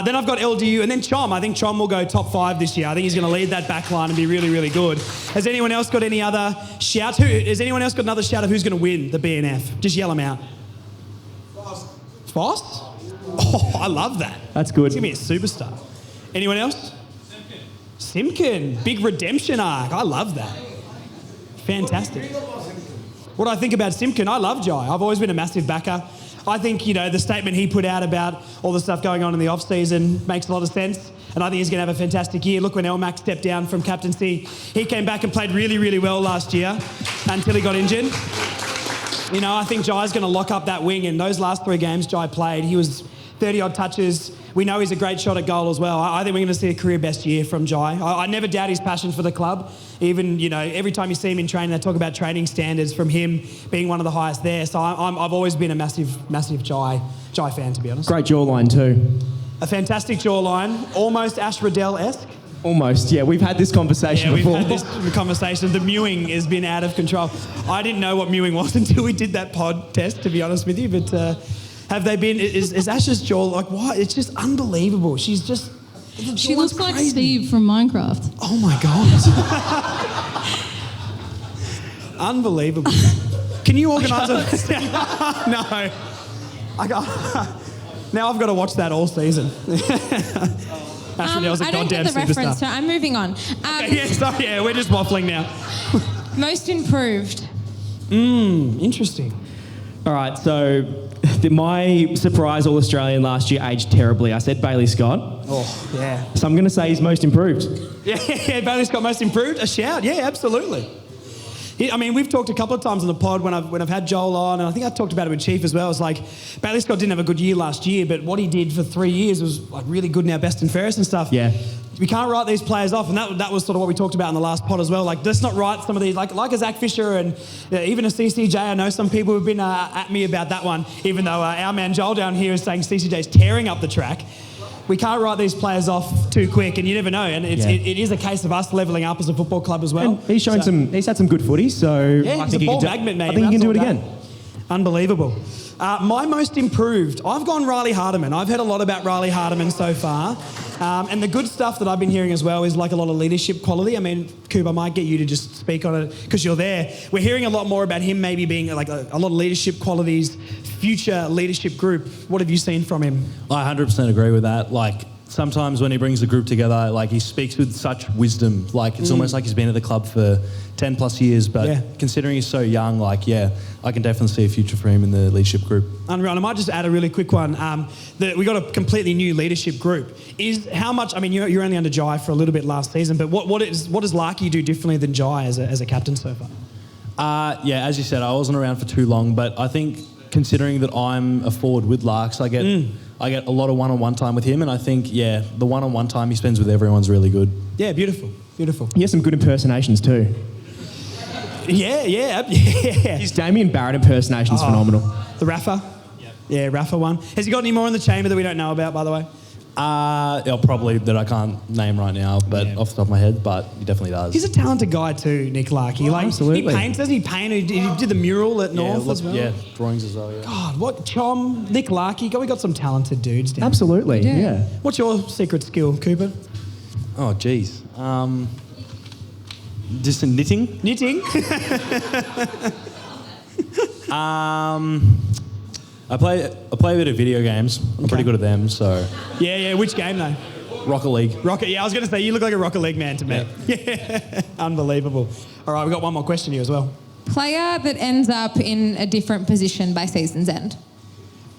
Then I've got LDU and then Chom. I think Chom will go top 5 this year. I think he's going to lead that back line and be really, really good. Has anyone else got any other shouts? Has anyone else got another shout of who's going to win the BNF? Just yell them out. Foss? Oh, I love that. That's good. He's going to be a superstar. Anyone else? Simkin. Big redemption arc. I love that. Fantastic. What I think about Simkin, I love Jai. I've always been a massive backer. I think, the statement he put out about all the stuff going on in the off-season makes a lot of sense. And I think he's going to have a fantastic year. Look, when Elmac stepped down from captaincy, he came back and played really, really well last year until he got injured. I think Jai's going to lock up that wing. And those last 3 games Jai played, he was 30-odd touches. We know he's a great shot at goal as well. I think we're going to see a career best year from Jai. I never doubt his passion for the club. Even, every time you see him in training, they talk about training standards from him being one of the highest there. So I've always been a massive Jai fan, to be honest. Great jawline too. A fantastic jawline. Almost Ash Riddell-esque. Almost, yeah. We've had this conversation before. We've had this conversation. The mewing has been out of control. I didn't know what mewing was until we did that pod test, to be honest with you. But have they been... Is Ash's jaw like, what? It's just unbelievable. She's just... She looks like Steve from Minecraft. Oh, my God. Unbelievable. Can you organise a... No. Now I've got to watch that all season. Ash Riddell's a I don't goddamn get the reference, superstar. so I'm moving on. We're just waffling now. Most improved. Interesting. All right, so my surprise All-Australian last year aged terribly. I said Bailey Scott. Oh, yeah. So I'm going to say he's most improved. Yeah, Bailey Scott most improved. A shout. Yeah, absolutely. I mean, we've talked a couple of times on the pod when I've had Joel on, and I think I talked about it with Chief as well. It's like Bailey Scott didn't have a good year last year, but what he did for 3 years was like really good in our best and fairest and stuff. Yeah. We can't write these players off, and that was sort of what we talked about in the last pod as well. Like, let's not write some of these, like a Zach Fisher and even a CCJ. I know some people have been at me about that one, even though our man Joel down here is saying CCJ's tearing up the track. We can't write these players off too quick, and you never know. And it is a case of us levelling up as a football club as well. And he's shown he's had some good footy, so yeah, I think he can do it again. Unbelievable. My most improved, I've gone Riley Hardiman. I've heard a lot about Riley Hardiman so far. And the good stuff that I've been hearing as well is like a lot of leadership quality. I mean, Coop, I might get you to just speak on it because you're there. We're hearing a lot more about him maybe being like a lot of leadership qualities, future leadership group. What have you seen from him? I 100% agree with that. Like, sometimes when he brings the group together, like, he speaks with such wisdom. Like, it's almost like he's been at the club for 10 plus years, but considering he's so young, like, yeah, I can definitely see a future for him in the leadership group. Unreal. I might just add a really quick one. We got a completely new leadership group. Is how much? I mean, you're only under Jai for a little bit last season, but what does Larky do differently than Jai as a captain so far? Yeah, as you said, I wasn't around for too long, but I think considering that I'm a forward with Larks, I get a lot of one-on-one time with him, and I think, yeah, the one-on-one time he spends with everyone's really good. Yeah, beautiful. He has some good impersonations too. Yeah. His Damien Barrett impersonation's phenomenal. The Rafa? Yep. Yeah, Rafa one. Has he got any more in the chamber that we don't know about, by the way? Probably that I can't name right now, but off the top of my head, but he definitely does. He's a talented guy too, Nick Larky. Absolutely. He paints, doesn't he paint? He did the mural at North as well. Yeah, drawings as well, yeah. God, what Chom, Nick Larky. We got some talented dudes down. Absolutely, yeah. What's your secret skill, Cooper? Oh, geez. Just knitting. Knitting? I play a bit of video games. I'm pretty good at them, so. Yeah. Which game though? Rocket League. Yeah, I was going to say, you look like a Rocket League man to me. Yeah. Unbelievable. All right, we've got one more question here as well. Player that ends up in a different position by season's end.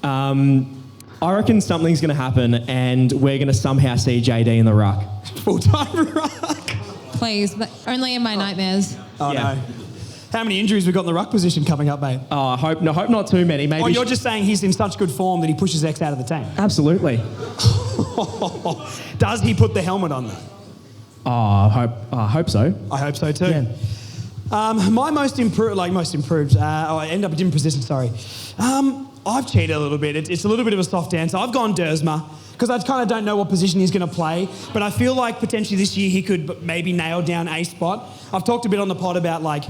I reckon something's going to happen and we're going to somehow see JD in the ruck. Full-time ruck. Please, but only in my nightmares. Oh, no. How many injuries we got in the ruck position coming up, mate? Oh, I hope not too many. Maybe. Oh, you're just saying he's in such good form that he pushes X out of the team? Absolutely. Does he put the helmet on, though? Oh, I hope so. I hope so, too. Yeah. My most improved, I end up in different position, sorry. I've cheated a little bit. It's a little bit of a soft answer. I've gone Dersma, because I kind of don't know what position he's going to play, but I feel like potentially this year he could maybe nail down a spot. I've talked a bit on the pod about, like,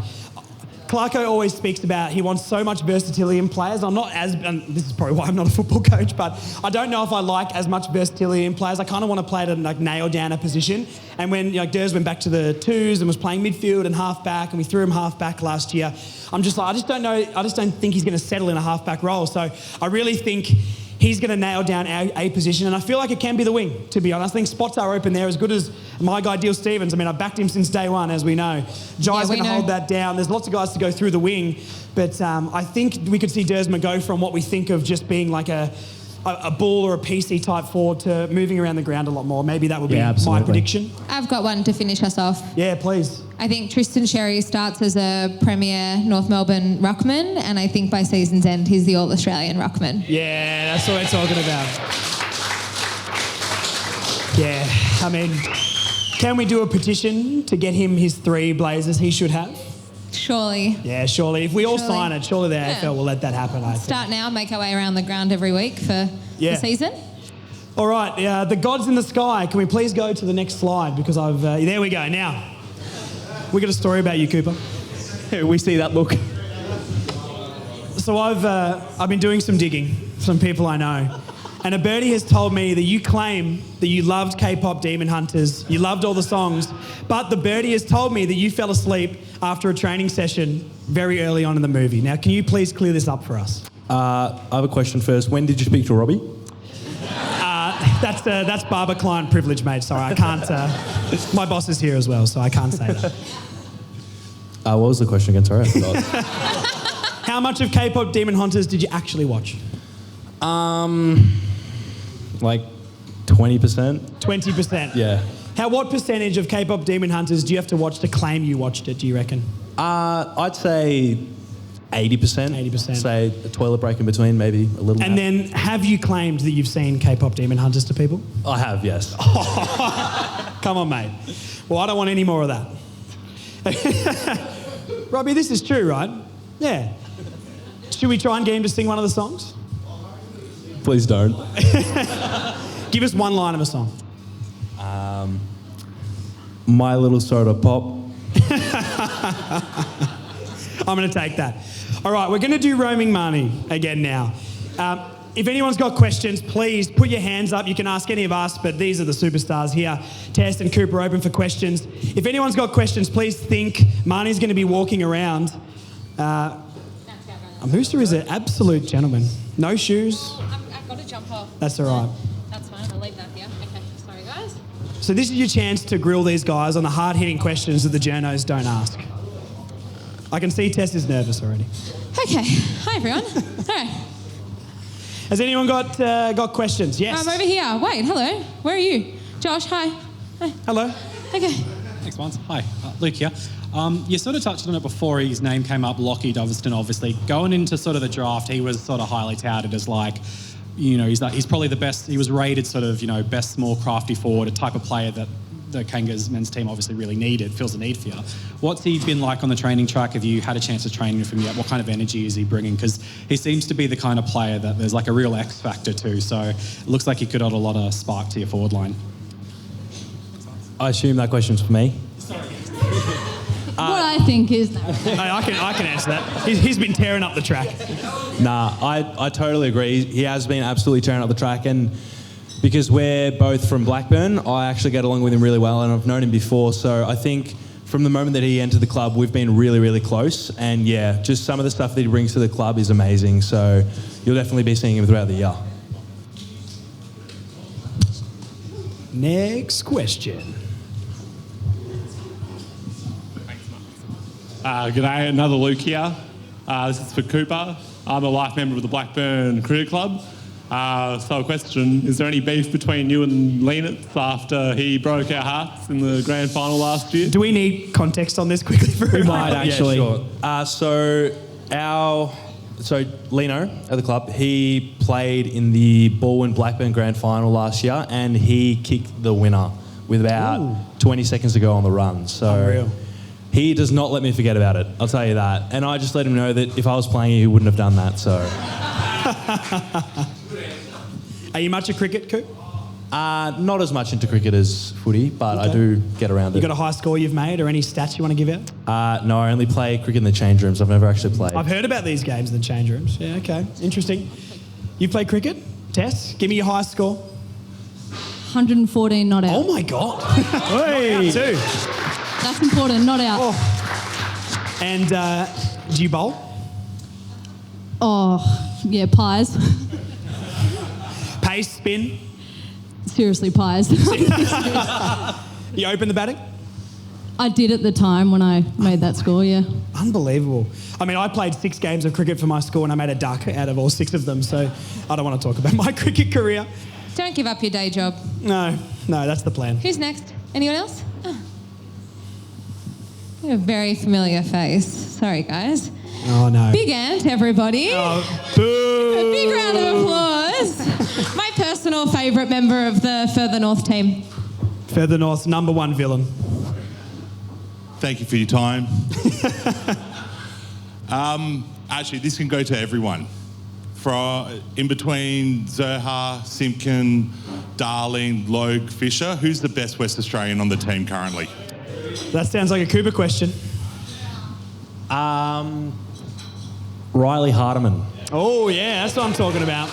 Clarko always speaks about he wants so much versatility in players. I'm not as, and this is probably why I'm not a football coach, but I don't know if I like as much versatility in players. I kind of want to play to like nail down a position. And when Ders went back to the twos and was playing midfield and half back, and we threw him half back last year, I'm just like, I just don't think he's going to settle in a half back role. So I really think he's going to nail down a position, and I feel like it can be the wing, to be honest. I think spots are open there, as good as my guy, Deal Stevens. I mean, I've backed him since day one, as we know. Jai's going to hold that down. There's lots of guys to go through the wing, but I think we could see Dersma go from what we think of just being like a ball or a PC type forward to moving around the ground a lot more. Maybe that would be my prediction. I've got one to finish us off. Yeah, please. I think Tristan Sherry starts as a Premier North Melbourne ruckman, and I think by season's end he's the All-Australian ruckman. Yeah, that's what we're talking about. Yeah, I mean, can we do a petition to get him his 3 blazers he should have? Surely. Yeah, surely. If we all sign it, surely the AFL will let that happen, I think. Start now, make our way around the ground every week for the season. All right, the gods in the sky. Can we please go to the next slide? Because there we go. Now, we got a story about you, Cooper. We see that look. So I've been doing some digging, some people I know, and a birdie has told me that you claim that you loved K-pop Demon Hunters, you loved all the songs, but the birdie has told me that you fell asleep after a training session very early on in the movie. Now, can you please clear this up for us? I have a question first. When did you speak to Robbie? That's barber-client privilege, mate. Sorry, I can't. My boss is here as well, so I can't say that. What was the question again? Sorry, I forgot. How much of K-pop Demon Hunters did you actually watch? Like 20%. 20%. Yeah. What percentage of K-pop Demon Hunters do you have to watch to claim you watched it, do you reckon? I'd say 80%. 80%. Say a toilet break in between, maybe a little. And then have you claimed that you've seen K-pop Demon Hunters to people? I have, yes. Come on, mate. Well, I don't want any more of that. Robbie, this is true, right? Yeah. Should we try and get him to sing one of the songs? Please don't. Give us one line of a song. My Little Soda Pop. I'm going to take that. All right, we're going to do Roaming Marnie again now. If anyone's got questions, please put your hands up. You can ask any of us, but these are the superstars here. Tess and Cooper are open for questions. If anyone's got questions, please think. Marnie's going to be walking around. Musa is an absolute gentleman. No shoes. I've got to jump off. That's all right. That's fine. I'll leave that here. Okay. Sorry, guys. So this is your chance to grill these guys on the hard-hitting questions that the journos don't ask. I can see Tess is nervous already. Okay. Hi, everyone. All right. Has anyone got questions? Yes. I'm over here. Wait, hello. Where are you? Josh, hi. Hi. Hello. Okay. Thanks, Mons. Hi, Luke here. You sort of touched on it before his name came up, Lockie Doverston, obviously. Going into sort of the draft, he was sort of highly touted as like, you know, he's probably the best. He was rated sort of, you know, best small crafty forward, a type of player that the Kangas men's team obviously really feels the need for you. What's he been like on the training track? Have you had a chance to train with him yet? What kind of energy is he bringing? Because he seems to be the kind of player that there's like a real X factor to. So it looks like he could add a lot of spark to your forward line. I assume that question's for me. What I think is... Hey, I can answer that. He's been tearing up the track. Nah, I totally agree. He has been absolutely tearing up the track, and because we're both from Blackburn, I actually get along with him really well, and I've known him before. So I think from the moment that he entered the club, we've been really, really close. And yeah, just some of the stuff that he brings to the club is amazing. So you'll definitely be seeing him throughout the year. Next question. G'day, another Luke here. This is for Cooper. I'm a life member of the Blackburn Cricket Club. So a question, is there any beef between you and Lenitz after he broke our hearts in the grand final last year? Do we need context on this quickly? We might actually. Yeah, sure. So Lino at the club, he played in the Baldwin Blackburn grand final last year, and he kicked the winner with about 20 seconds to go on the run. So unreal. He does not let me forget about it, I'll tell you that. And I just let him know that if I was playing, he wouldn't have done that, so. Are you much a cricket, Coop? Not as much into cricket as footy, but I do get around it. You got a high score you've made or any stats you want to give out? No, I only play cricket in the change rooms. I've never actually played. I've heard about these games in the change rooms. Yeah, okay. Interesting. You play cricket? Tess, give me your high score. 114 not out. Oh my God. Hey. Too. That's important, not out. Oh. And do you bowl? Oh, yeah, pies. Pace, spin? Seriously, pies. You open the batting? I did at the time when I made that score, yeah. Unbelievable. I mean, I played 6 games of cricket for my school and I made a duck out of all 6 of them, so I don't want to talk about my cricket career. Don't give up your day job. No, that's the plan. Who's next? Anyone else? Oh. You have a very familiar face. Sorry, guys. Oh, no. Big Ant, everybody. Oh, boo. A big round of applause. My personal favourite member of the Further North team. Further North's #1 villain. Thank you for your time. Actually, this can go to everyone. In between Zerha, Simpkin, Darling, Logue, Fisher, who's the best West Australian on the team currently? That sounds like a Cooper question. Riley Hardiman. Oh, yeah, that's what I'm talking about.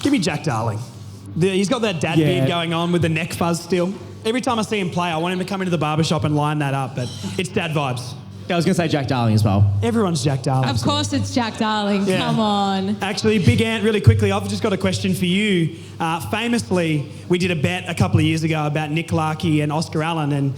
Give me Jack Darling. He's got that dad beard going on with the neck fuzz still. Every time I see him play, I want him to come into the barbershop and line that up, but it's dad vibes. Yeah, I was going to say Jack Darling as well. Everyone's Jack Darling. Of course it's Jack Darling. Yeah. Come on. Actually, Big Ant, really quickly, I've just got a question for you. Famously, we did a bet a couple of years ago about Nick Larkey and Oscar Allen, and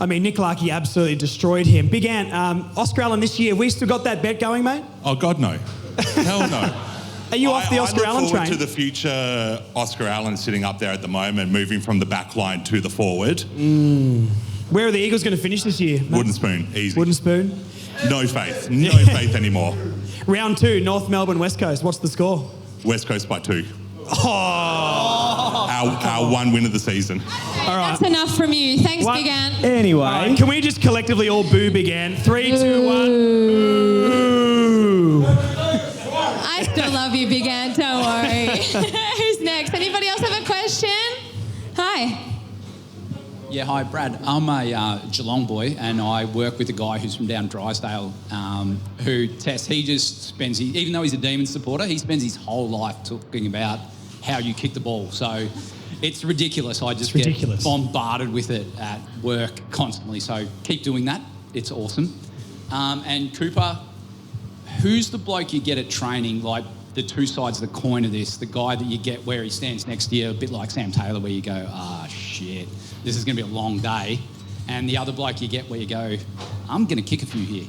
I mean, Nick Larkey absolutely destroyed him. Big Ant, Oscar Allen this year, we still got that bet going, mate? Oh, God, no. Hell no. Are you off the Oscar Allen I look forward train? to the future Oscar Allen sitting up there at the moment, moving from the back line to the forward. Where are the Eagles going to finish this year, mate? Wooden spoon, easy. Wooden spoon. No faith. No faith anymore. Round 2, North Melbourne, West Coast. What's the score? West Coast by 2. Oh! Our one win of the season. All right. That's enough from you. Thanks, What? Big Ant. Anyway. All right, can we just collectively all boo Big Ant? 3, 2, 1. Boo! I still love you, Big Ant. Don't worry. Who's next? Anybody else have a question? Hi. Yeah, hi, Brad. I'm a Geelong boy, and I work with a guy who's from down Drysdale, who Tess, he just spends, even though he's a Demon supporter, he spends his whole life talking about how you kick the ball. So it's ridiculous. I just get bombarded with it at work constantly. So keep doing that. It's awesome. And Cooper, who's the bloke you get at training, like the two sides of the coin of this, the guy that you get where he stands next to you, a bit like Sam Taylor, where you go, shit, this is going to be a long day. And the other bloke you get where you go, I'm going to kick a few here.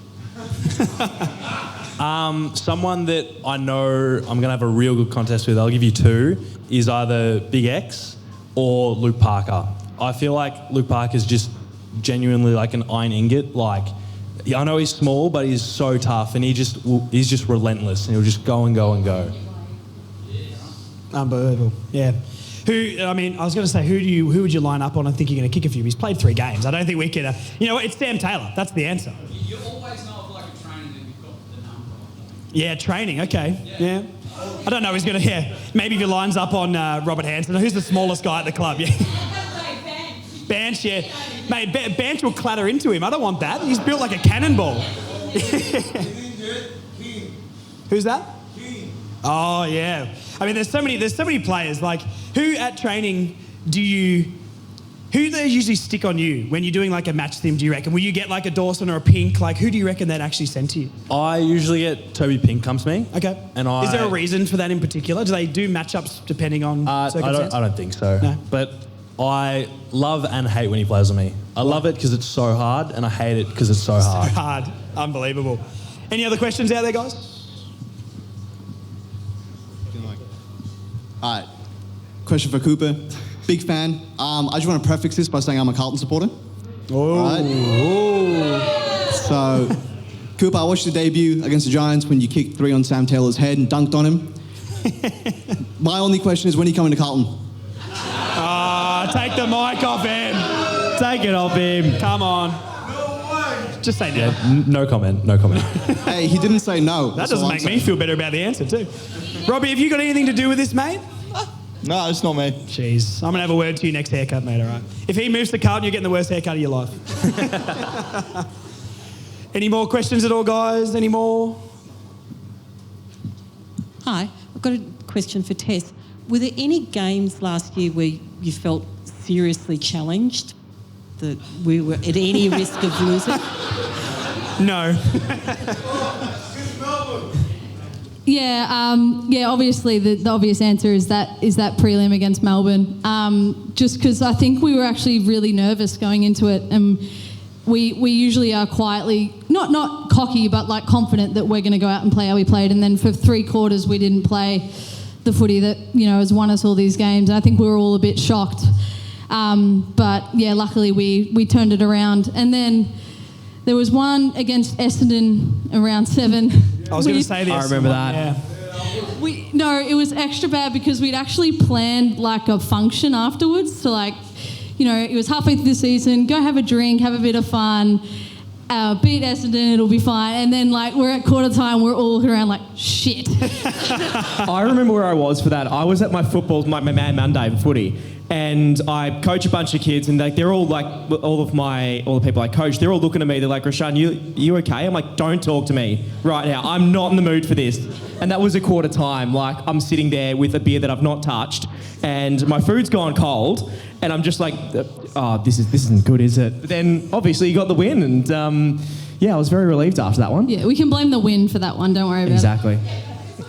Someone that I know I'm going to have a real good contest with, I'll give you 2, is either Big X or Luke Parker. I feel like Luke Parker's just genuinely like an iron ingot. Like, I know he's small, but he's so tough, and he's just relentless, and he'll just go and go and go. Unbelievable. Yeah. I was going to say, who would you line up on and think you're going to kick a few? He's played 3 games. I don't think we could. You know what? It's Sam Taylor. That's the answer. You always know of like a training that you've got the number. Yeah, training. Okay. Yeah. I don't know. He's going to. Yeah. Maybe if he lines up on Robert Hansen. Who's the smallest guy at the club? Yeah. Banch. Yeah. Mate, Banch will clatter into him. I don't want that. He's built like a cannonball. Who's that? Oh yeah. I mean, there's so many players. Like, who at training who they usually stick on you when you're doing like a match theme, do you reckon? Will you get like a Dawson or a Pink? Like, who do you reckon they'd actually send to you? I usually get Toby Pink comes to me. Okay. Is there a reason for that in particular? Do they do matchups depending on circumstances? I don't think so. No. But I love and hate when he plays on me. I love it because it's so hard, and I hate it because it's so hard. So hard. Unbelievable. Any other questions out there, guys? All right. Question for Cooper. Big fan. I just want to prefix this by saying I'm a Carlton supporter. Oh. Right. So, Cooper, I watched the debut against the Giants when you kicked 3 on Sam Taylor's head and dunked on him. My only question is, when are you coming to Carlton? Take the mic off him. Take it off him. Come on. Just say no. Yeah, no comment. Hey, he didn't say no. That doesn't make me feel better about the answer too. Robbie, have you got anything to do with this, mate? No, it's not me. Jeez. I'm going to have a word to you next haircut, mate, all right? If he moves to Carlton, you're getting the worst haircut of your life. Any more questions at all, guys? Any more? Hi, I've got a question for Tess. Were there any games last year where you felt seriously challenged, that we were at any risk of losing? No. Yeah, obviously the obvious answer is that prelim against Melbourne. Just because I think we were actually really nervous going into it, and we usually are quietly not cocky, but like confident that we're going to go out and play how we played. And then for 3 quarters we didn't play the footy that has won us all these games. And I think we were all a bit shocked. But yeah, luckily we turned it around. And then there was one against Essendon around 7. I was going to say this. I remember that. Yeah. No, it was extra bad because we'd actually planned like a function afterwards. So like, it was halfway through the season, go have a drink, have a bit of fun, beat Essendon, it'll be fine. And then like we're at quarter time, we're all looking around like, shit. I remember where I was for that. I was at my Man Monday footy, and I coach a bunch of kids, and they're all like, all the people I coach, they're all looking at me. They're like, Rashaan, you okay? I'm like, don't talk to me right now. I'm not in the mood for this. And that was a quarter time. Like, I'm sitting there with a beer that I've not touched, and my food's gone cold, and I'm just like, this isn't good, is it? But then obviously you got the win, and I was very relieved after that one. Yeah, we can blame the win for that one. Don't worry about it. Exactly.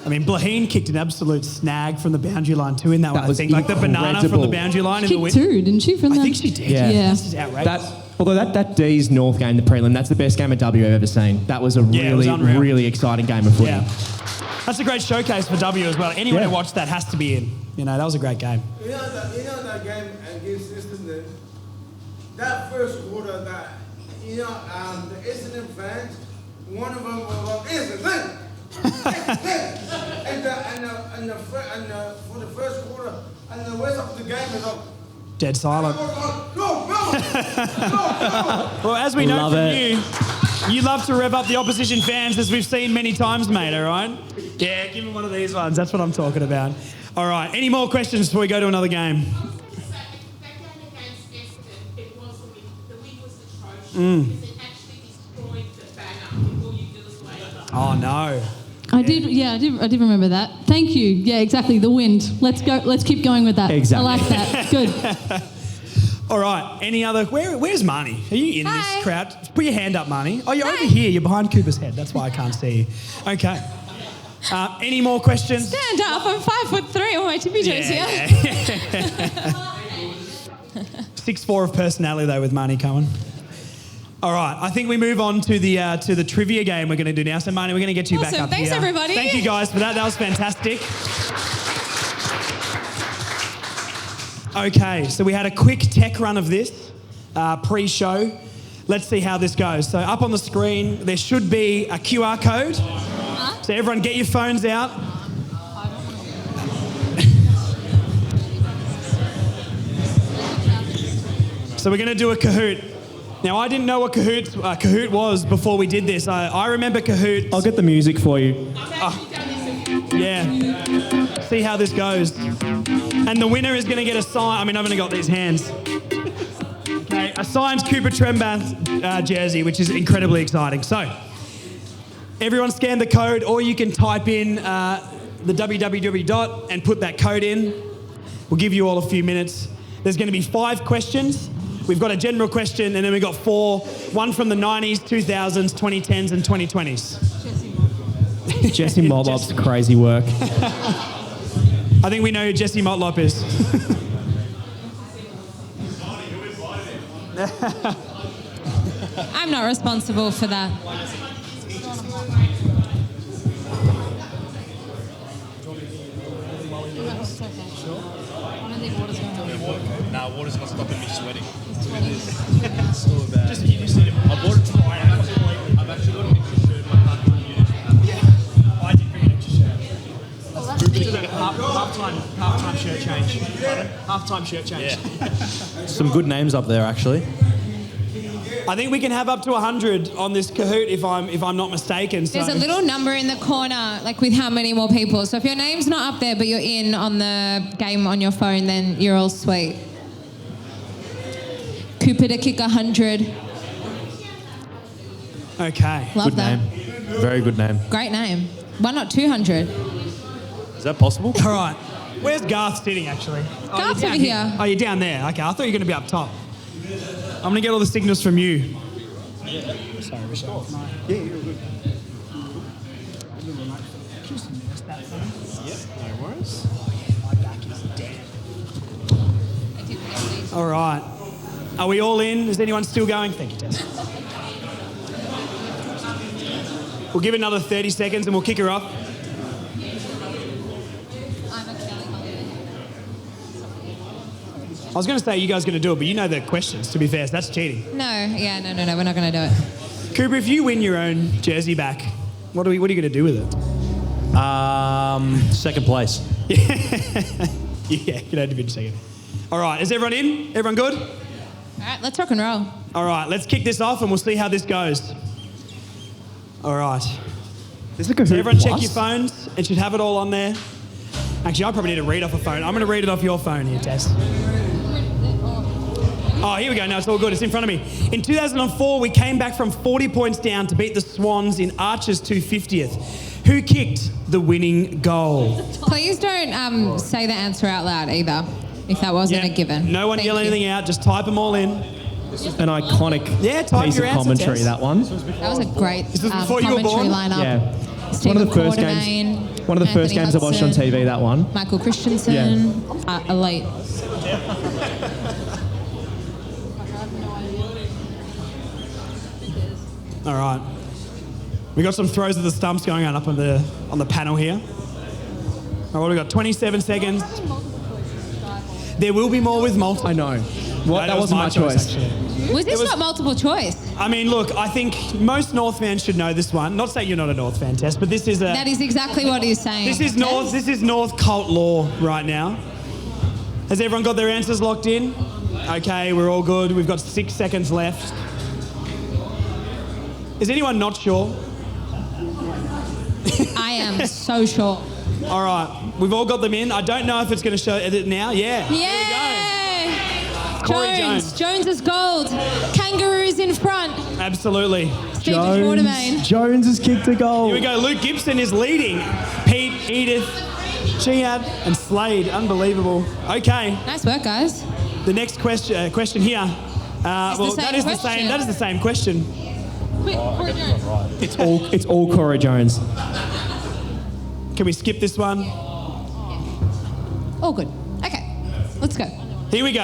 I mean, Blaheen kicked an absolute snag from the boundary line too in that one. I was think like the banana from the boundary line in the win. Kicked 2, didn't she? I think she did. Yeah. This is outrageous. Although that D's North game, the prelim, that's the best game of W I've ever seen. That was a Yeah, it was unreal. really exciting game of footy. Yeah. That's a great showcase for W as well. Anyone who watched that has to be in. You know, that was a great game. You know that game against Essendon, that first quarter, the Essendon fans, one of them was like, Essendon! and for the first quarter, and the rest of the game is like, Dead silent. Go! Well, as we know from you love to rev up the opposition fans, as we've seen many times, mate, all right? Yeah, give me one of these ones. That's what I'm talking about. All right, any more questions before we go to another game? Oh, no. I did remember that. Thank you. Yeah, exactly. The wind. Let's go. Let's keep going with that. Exactly. I like that. Good. All right. Any other? Where's Marnie? Are you in this crowd? Put your hand up, Marnie. Oh, you're over here. You're behind Cooper's head. That's why I can't see you. Okay. Any more questions? Stand up. I'm 5'3" on my tippy toes here. 6'4" of personality though with Marnie Cohen. All right, I think we move on to the trivia game we're going to do now. So, Marnie, we're going to get you back up Thanks, here. everybody. Thank you guys for that. That was fantastic. Okay, so we had a quick tech run of this pre-show. Let's see how this goes. So up on the screen, there should be a QR code. So everyone get your phones out. So we're going to do a Kahoot. Now, I didn't know what Kahoot was before we did this. I remember Kahoot. I'll get the music for you. Yeah. See how this goes. And the winner is going to get a sign. I mean, I've only got these hands. Okay, a signed Cooper Trembath jersey, which is incredibly exciting. So, everyone scan the code, or you can type in the www dot and put that code in. We'll give you all a few minutes. There's going to be 5 questions. We've got a general question, and then we've got 4. One from the 90s, 2000s, 2010s, and 2020s. Jesse Motlop's crazy work. I think we know who Jesse Motlop is. I'm not responsible for that. Nah, water's not stopping me sweating. Just you just need to. I bought it to buy out. I've actually got an extra shirt. My husband used to have. I did bring an extra shirt. Half-time shirt change. Half-time shirt change. Yeah. Some good names up there, actually. I think we can have up to 100 on this Kahoot if I'm not mistaken. So. There's a little number in the corner, like with how many more people. So if your name's not up there, but you're in on the game on your phone, then you're all sweet. Cooper to kick 100. Okay. Love Good that. name. Very good name. Great name. Why not 200? Is that possible? All right. Where's Garth sitting, actually? Garth's you're over down here. Oh, you're down there. Okay, I thought you were going to be up top. I'm going to get all the signals from you. Sorry, Michelle. Yeah, you're good. Yep, no worries. My back is dead. All right. Are we all in? Is anyone still going? Thank you, Tess. We'll give it another 30 seconds and we'll kick her off. I was going to say you guys are going to do it, but you know the questions, to be fair, so that's cheating. No, we're not going to do it. Cooper, if you win your own jersey back, what are you going to do with it? Second place. Yeah, you don't have to be second. All right, is everyone in? Everyone good? All right, let's rock and roll. All right, let's kick this off and we'll see how this goes. All right. Is it Kahoot So everyone check Plus? your phones. It should have it all on there. Actually, I probably need to read off a phone. I'm going to read it off your phone here, Tess. Oh, here we go. No, it's all good. It's in front of me. In 2004, we came back from 40 points down to beat the Swans in Archer's 250th. Who kicked the winning goal? Please don't say the answer out loud either, if that wasn't a given. No one Thank yell you. anything out. Just type them all in. An iconic type piece your of answer, commentary, Tess. that one. That was a great This was before you were commentary born? lineup. Yeah. Stephen One of the first Quartermain, games. One of the first Anthony games I watched on Hudson, TV. That one. Michael Christensen, elite. All right. We got some throws of the stumps going on up on the panel here. All right, we've got 27 seconds. There will be more with multiple. I know. What? That wasn't my choice. Actually. Was this not multiple choice? I mean, look, I think most North fans should know this one. Not saying you're not a North fan, Tess, but this is That is exactly what he's saying. This is North cult law right now. Has everyone got their answers locked in? Okay, we're all good. We've got 6 seconds left. Is anyone not sure? I am so sure. All right, we've all got them in. I don't know if it's going to show it now. Yeah. Yay! Corey Jones. Jones is gold. Kangaroos in front. Absolutely. Stephen Watermain. Jones has kicked a goal. Here we go. Luke Gibson is leading. Pete, Edith, Chiad, and Slade. Unbelievable. Okay. Nice work, guys. The next question here. That is the same question. Quick, Corey Jones. It's all Corey Jones. Can we skip this one? All good. Okay, let's go. Here we go.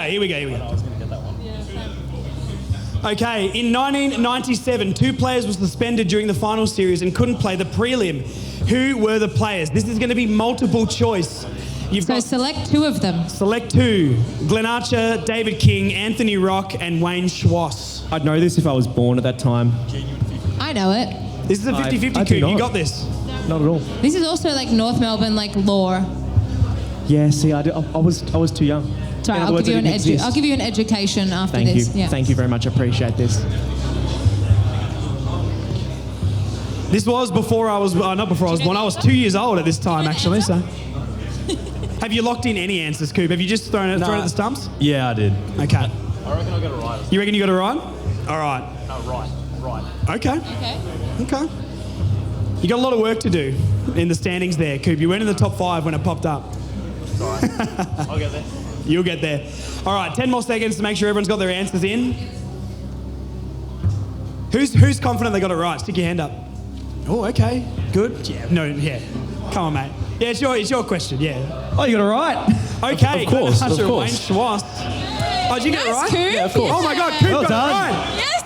Okay, in 1997, 2 players were suspended during the final series and couldn't play the prelim. Who were the players? This is going to be multiple choice. Select 2 of them. Select 2. Glenn Archer, David King, Anthony Rock, and Wayne Schwass. I'd know this if I was born at that time. I know it. This is a 50-50 coup. You got this. Not at all. This is also like North Melbourne, like lore. Yeah, see, I was too young. Sorry, I'll give you an education after Thank this. you. Yeah. Thank you very much. I appreciate this. This was before I was, not before I was born. I was 2 years old at this time, actually. So, have you locked in any answers, Coop? Have you just thrown it at the stumps? Yeah, I did. Okay. I reckon I got it right. You reckon you got it right? All right. No, right. Okay. You got a lot of work to do in the standings there, Coop. You weren't in the top 5 when it popped up. Sorry. I'll get there. You'll get there. All right, 10 more seconds to make sure everyone's got their answers in. Who's confident they got it right? Stick your hand up. Oh, okay. Good. Yeah. No, yeah. Come on, mate. Yeah, it's your question, yeah. Oh, you got it right. Okay. Of course. Wayne Schwass. Oh, did you get it right? Coop. Yeah, of course. Oh my God, Coop Well got done. it right. Yes,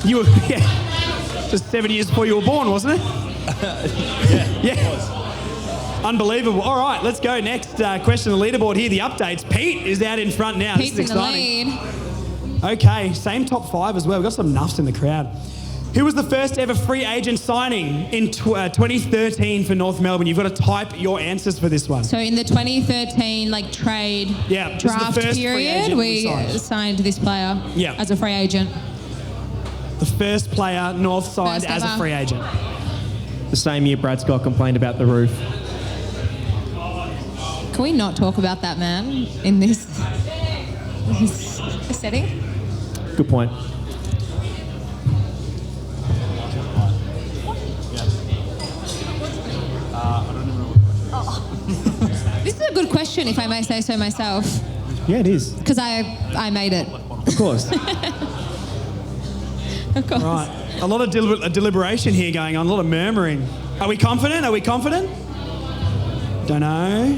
Coop. You were, just 7 years before you were born, wasn't it? Yeah. Unbelievable. All right, let's go. Next question on the leaderboard here, the updates. Pete is out in front now. Pete's this is in the exciting. lead. Okay, same top 5 as well. We've got some nuffs in the crowd. Who was the first ever free agent signing in 2013 for North Melbourne? You've got to type your answers for this one. So in the 2013 trade this is the draft first free period, agent we signed. signed this player as a free agent. The first player North signed as a free agent. The same year Brad Scott complained about the roof. Can we not talk about that man in this setting? Good point. This is a good question, if I may say so myself, Yeah, it is. because I made it. Of course. Of course. Right. A lot of deliberation here going on, a lot of murmuring. Are we confident? Don't know.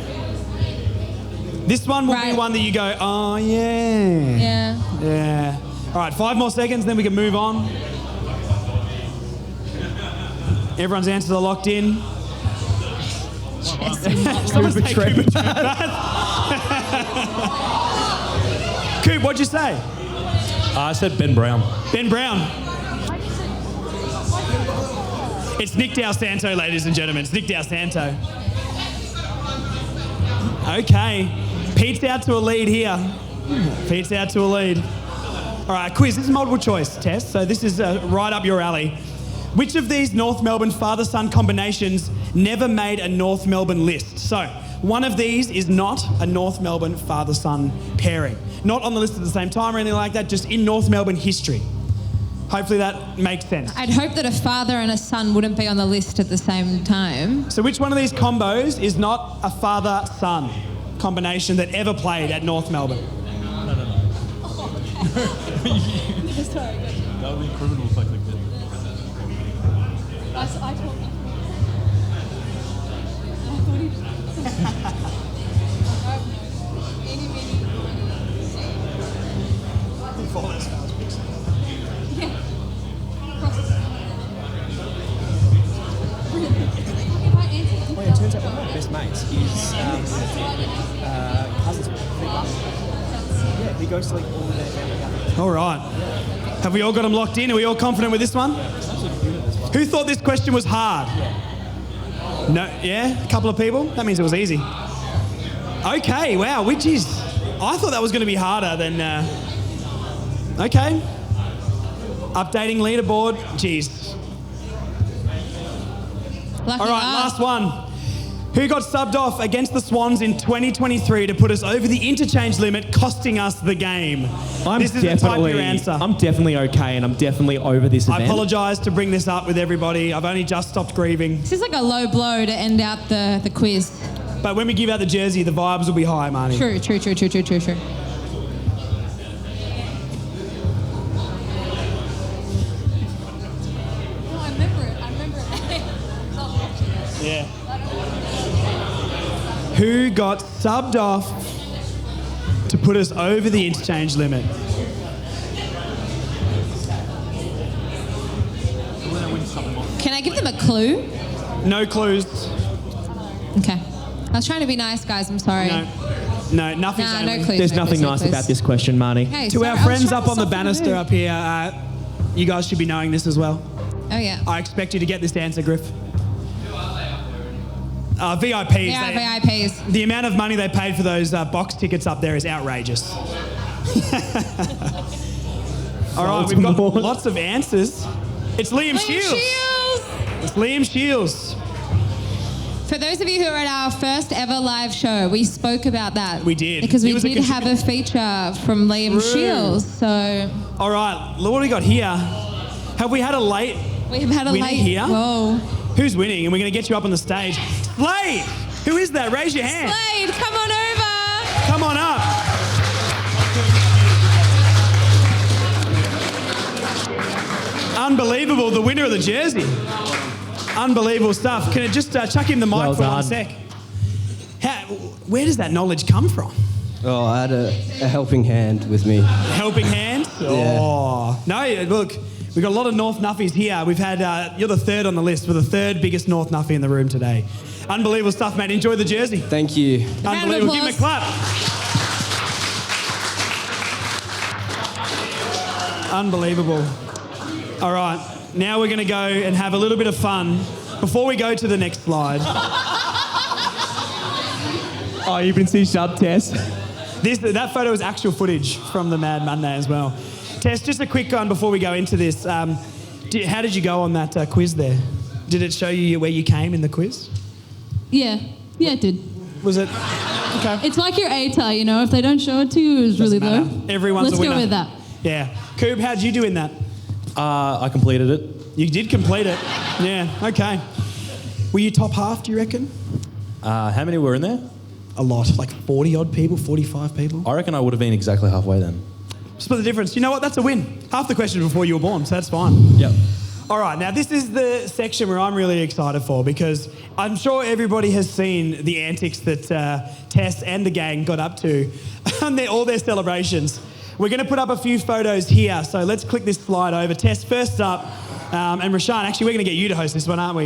This one will be one that you go, oh, yeah. Yeah. All right, 5 more seconds, then we can move on. Everyone's answers are locked in. Someone say Cooper Trembath. Coop, what'd you say? I said Ben Brown. Ben Brown. It's Nick Dal Santo, ladies and gentlemen. It's Nick Dal Santo. Okay. Pete's out to a lead here. All right, quiz. This is multiple choice test, so this is right up your alley. Which of these North Melbourne father-son combinations never made a North Melbourne list? So, one of these is not a North Melbourne father-son pairing. Not on the list at the same time or anything like that, just in North Melbourne history. Hopefully that makes sense. I'd hope that a father and a son wouldn't be on the list at the same time. So which one of these combos is not a father-son combination that ever played at North Melbourne? Sorry. That would be criminal if I clicked it. I told you. mates. His cousin's yeah, he goes to like all of their family gatherings. All right. Have we all got them locked in? Are we all confident with this one? Who thought this question was hard? No, yeah, a couple of people. That means it was easy. Okay, wow, which is? I thought that was going to be harder than. Okay. Updating leaderboard. Jeez. Lucky All right, last one. Who got subbed off against the Swans in 2023 to put us over the interchange limit, costing us the game? This is the type of your answer. I'm definitely okay, and I'm definitely over this event. I apologise to bring this up with everybody. I've only just stopped grieving. This is like a low blow to end out the quiz. But when we give out the jersey, the vibes will be high, Marnie. True. I remember it. Yeah. Who got subbed off to put us over the interchange limit? Can I give them a clue? No clues. Okay. I was trying to be nice, guys. I'm sorry. No, nothing's Nah, ailing. no clues. There's no nothing clues, no nice clues. about this question, Marnie. Hey, To sorry, our I was friends trying up to on the soften banister mood. up here, you guys should be knowing this as well. Oh, yeah. I expect you to get this answer, Griff. VIPs. Yeah, VIPs. The amount of money they paid for those box tickets up there is outrageous. All right, we've got lots of answers. It's Liam Shields. It's Liam Shields. For those of you who are at our first ever live show, we spoke about that. We did. Because He we was a did have a feature from Liam True. Shields. So All right, look what we got here. Have we had a late we have had a winner late. here? Whoa. Who's winning? And we're going to get you up on the stage. Slade! Who is that? Raise your hand. Slade, come on over. Come on up. Unbelievable, the winner of the jersey. Unbelievable stuff. Can I just chuck him the mic Well for 1 done. sec? Where does that knowledge come from? Oh, I had a helping hand with me. Helping hand? Yeah. Oh. No, look, we've got a lot of North Nuffies here. We've had, you're the third on the list. We're the third biggest North Nuffie in the room today. Unbelievable stuff, mate. Enjoy the jersey. Thank you. Unbelievable. Give him a clap. Unbelievable. All right, now we're going to go and have a little bit of fun before we go to the next slide. Oh, you've been seeing sub Tess. That photo is actual footage from the Mad Monday as well. Tess, just a quick one before we go into this. How did you go on that quiz there? Did it show you where you came in the quiz? Yeah, it did. Was it? Okay. It's like your ATAR, you know, if they don't show it to you, it's really low. Everyone's Let's a winner. go with that. Yeah. Coob, how'd you do in that? I completed it. You did complete it. Yeah, okay. Were you top half, do you reckon? How many were in there? A lot, like 40 odd people, 45 people. I reckon I would have been exactly halfway then. Split the difference. You know what? That's a win. Half the question before you were born, so that's fine. Yep. All right, now this is the section where I'm really excited for because I'm sure everybody has seen the antics that Tess and the gang got up to on all their celebrations. We're going to put up a few photos here, so let's click this slide over. Tess, first up, and Rashaan, actually we're going to get you to host this one, aren't we?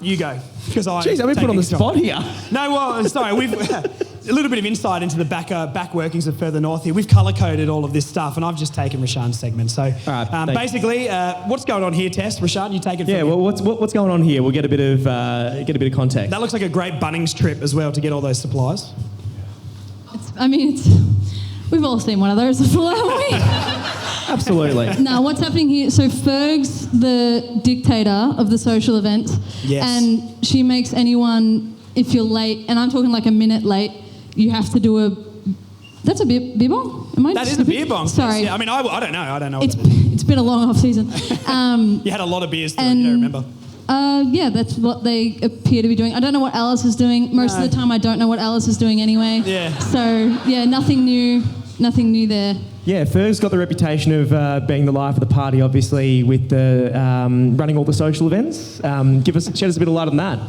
You go. Jeez, I've been put on the spot here. No, well, sorry, we've a little bit of insight into the back workings of Further North here. We've colour-coded all of this stuff, and I've just taken Rashaan's segment. So basically, what's going on here, Tess? Rashaan, you take it from Yeah, well, what's going on here? We'll get a bit of context. That looks like a great Bunnings trip as well to get all those supplies. We've all seen one of those before, haven't we? Absolutely. Now, what's happening here? So Ferg's the dictator of the social event. Yes. And she makes anyone, if you're late, and I'm talking like a minute late, you have to do a... That's a beer bong? That is a beer bong. Sorry. Yeah, I mean, I don't know. It's been a long off season. You had a lot of beers through it, you don't remember. Yeah, that's what they appear to be doing. I don't know what Alice is doing. Most of the time, I don't know what Alice is doing anyway. Yeah. So, yeah, nothing new there. Yeah, Ferg's got the reputation of being the life of the party, obviously, with the running all the social events. Shed us a bit of light on that.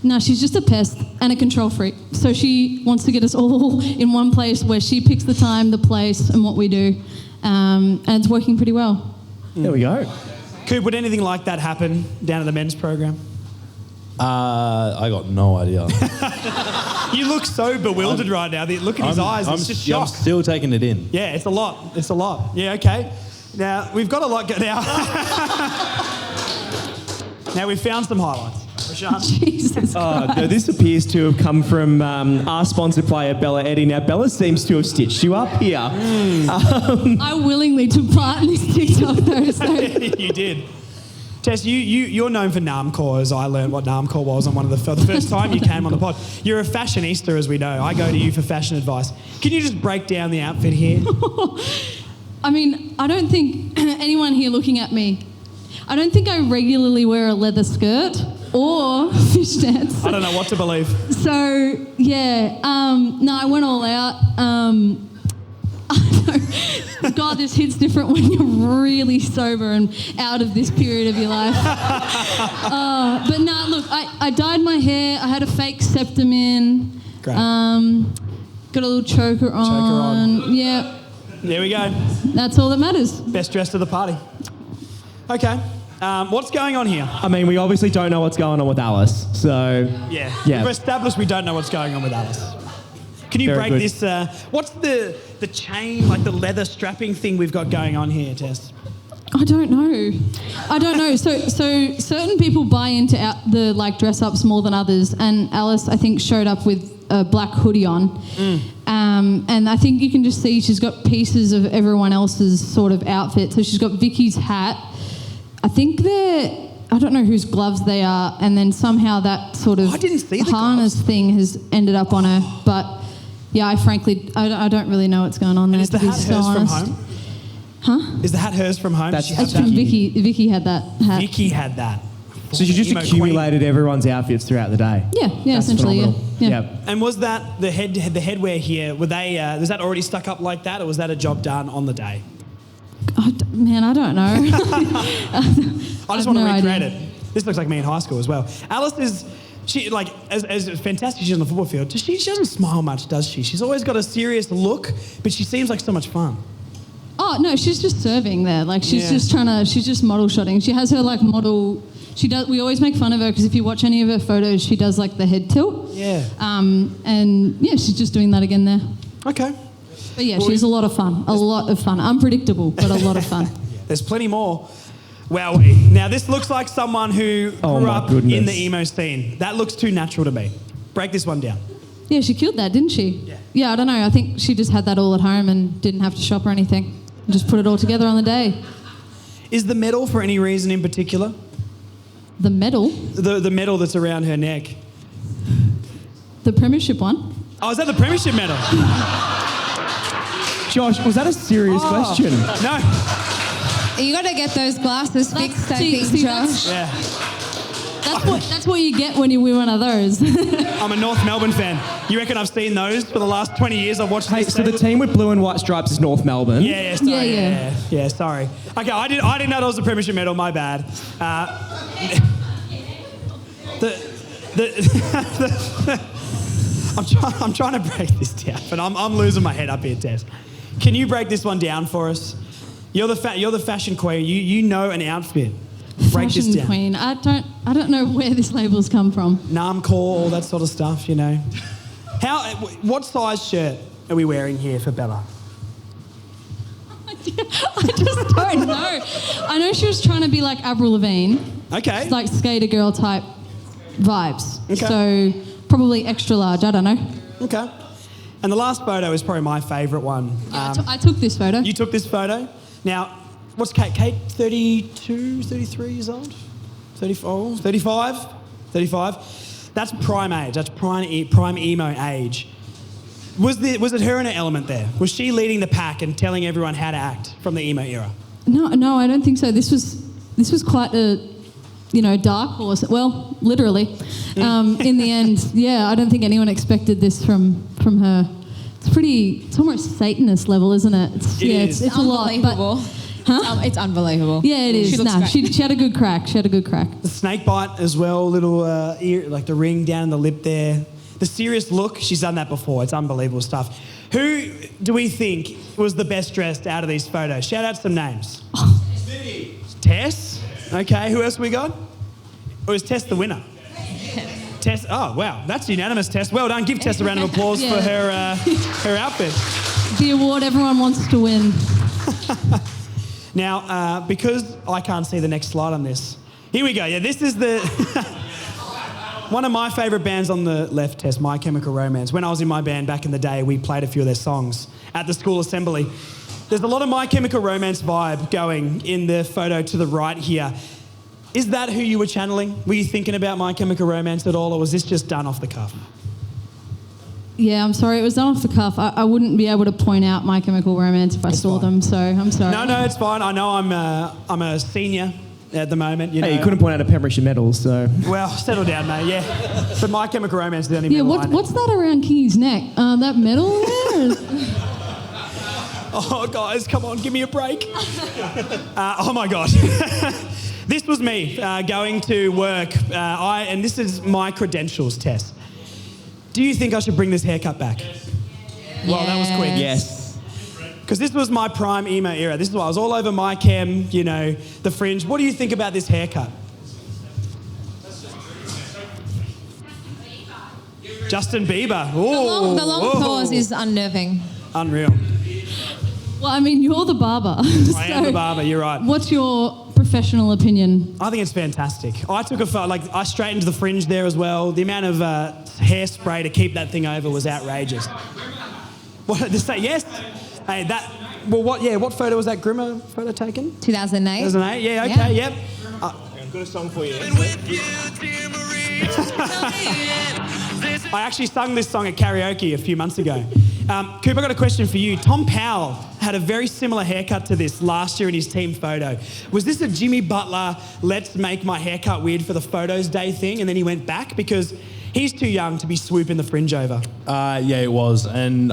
No, she's just a pest and a control freak. So she wants to get us all in one place where she picks the time, the place, and what we do. And it's working pretty well. There we go. Coop, would anything like that happen down at the men's program? I got no idea. You look so bewildered right now. Look at his eyes. It's just shock. I'm still taking it in. Yeah, it's a lot. It's a lot. Yeah, okay. Now, we've got a lot now. Now, we've found some highlights. Rashaan? Jesus Christ. No, this appears to have come from our sponsored player, Bella Eddy. Now, Bella seems to have stitched you up here. I willingly took part in this TikTok though. So. You did. Tess, you're known for Namcor, as I learned what Namcor was on the first time you came on the pod. You're a fashionista, as we know. I go to you for fashion advice. Can you just break down the outfit here? I mean, I don't think anyone here looking at me, I don't think I regularly wear a leather skirt or fishnets. I don't know what to believe. So, yeah, no, I went all out. God, this hits different when you're really sober and out of this period of your life. But no, look, I dyed my hair. I had a fake septum in. Great. Got a little choker on. Yeah. There we go. That's all that matters. Best dressed of the party. Okay. What's going on here? I mean, we obviously don't know what's going on with Alice, so... Yeah. Yeah. We've established we don't know what's going on with Alice. Can you Very break good. this? What's the chain, like the leather strapping thing we've got going on here, Tess? I don't know. So certain people buy into the like dress ups more than others, and Alice I think showed up with a black hoodie on, and I think you can just see she's got pieces of everyone else's sort of outfit. So she's got Vicky's hat. I think I don't know whose gloves they are, and then somehow that sort of harness thing has ended up on her, but. Yeah, I don't really know what's going on there. And is the hat hers from home? Huh? Is the hat hers from home? That's from Vicky. Vicky had that hat. Vicky had that. So you just accumulated everyone's outfits throughout the day? Yeah, That's essentially, phenomenal. yeah. And was that the headwear here? Were they? Was that already stuck up like that, or was that a job done on the day? Man, I don't know. I just want to recreate it. This looks like me in high school as well. Alice is. She like as fantastic as she is on the football field. She doesn't smile much, does she? She's always got a serious look, but she seems like so much fun. Oh no, she's just serving there. Like she's just model shotting. She has her like model. She does. We always make fun of her because if you watch any of her photos, she does like the head tilt. Yeah. And yeah, she's just doing that again there. Okay. But yeah, she's a lot of fun. A lot of fun. Unpredictable, but a lot of fun. There's plenty more. Wowee. Now, this looks like someone who grew up in the emo scene. That looks too natural to me. Break this one down. Yeah, she killed that, didn't she? Yeah, I don't know. I think she just had that all at home and didn't have to shop or anything. Just put it all together on the day. Is the medal for any reason in particular? The medal? The medal that's around her neck. The premiership one? Oh, is that the premiership medal? Josh, was that a serious question? No. You got to get those glasses fixed, I think, Josh. Yeah. That's what you get when you win one of those. I'm a North Melbourne fan. You reckon I've seen those for the last 20 years? I've watched. Hey, so the team with blue and white stripes is North Melbourne. Yeah, sorry. Yeah, sorry. Okay, I didn't know that was a premiership medal. My bad. I'm trying to break this down, but I'm losing my head up here, Tess. Can you break this one down for us? You're the fashion queen. You know an outfit. Break this Fashion down. queen. I don't know where this label's come from. Namcor, all that sort of stuff. You know. What size shirt are we wearing here for Bella? I just don't know. I know she was trying to be like Avril Lavigne. Okay. It's like skater girl type vibes. Okay. So probably extra large. I don't know. Okay. And the last photo is probably my favourite one. Yeah, I took this photo. You took this photo. Now, what's Kate? Kate, 32, 33 years old? 34, 35? 35. That's prime age. That's prime emo age. Was it her in an element there? Was she leading the pack and telling everyone how to act from the emo era? No, I don't think so. This was quite a, dark horse. Well, literally. In the end, yeah, I don't think anyone expected this from her. It's almost Satanist level, isn't it? It's a lot. Unbelievable. It's unbelievable. Yeah, it is. She looks great. She had a good crack. The snake bite as well, little ear, like the ring down the lip there. The serious look, she's done that before. It's unbelievable stuff. Who do we think was the best dressed out of these photos? Shout out some names. Tess. Okay, who else we got? Or is Tess the winner? Tess, oh wow, that's unanimous, Tess. Well done. Give Tess a round of applause for her outfit. The award everyone wants to win. Now, because I can't see the next slide on this, here we go. Yeah, this is the one of my favourite bands on the left, Tess, My Chemical Romance. When I was in my band back in the day, we played a few of their songs at the school assembly. There's a lot of My Chemical Romance vibe going in the photo to the right here. Is that who you were channeling? Were you thinking about My Chemical Romance at all, or was this just done off the cuff? Yeah, I'm sorry, it was done off the cuff. I wouldn't be able to point out My Chemical Romance if I saw them, so I'm sorry. No, it's fine. I know I'm a senior at the moment. You know. Hey, you couldn't point out a Pembrokeshire medal, so... Well, settle down, mate, yeah. But My Chemical Romance is the only Yeah, medal I know. what's that around Kingy's neck? That medal there? Oh, guys, come on, give me a break. Oh, my God. This was me going to work, and this is my credentials, Tess. Do you think I should bring this haircut back? Well, that was quick. Yes. Because this was my prime emo era. This is why I was all over my chem, you know, the fringe. What do you think about this haircut? Justin Bieber. Ooh, The long pause is unnerving. Unreal. Well, I mean, you're the barber. I am the barber, you're right. What's your professional opinion? I think it's fantastic. I took I straightened the fringe there as well. The amount of hairspray to keep that thing over was outrageous. What did they say? Yes. Hey, what photo was that Grimmer photo taken? 2008. 2008. Yeah. Okay. Yep. I've got a song for you. I actually sung this song at karaoke a few months ago. Coop, I got a question for you. Tom Powell had a very similar haircut to this last year in his team photo. Was this a Jimmy Butler, let's make my haircut weird for the photos day thing, and then he went back? Because he's too young to be swooping the fringe over. Yeah, it was. And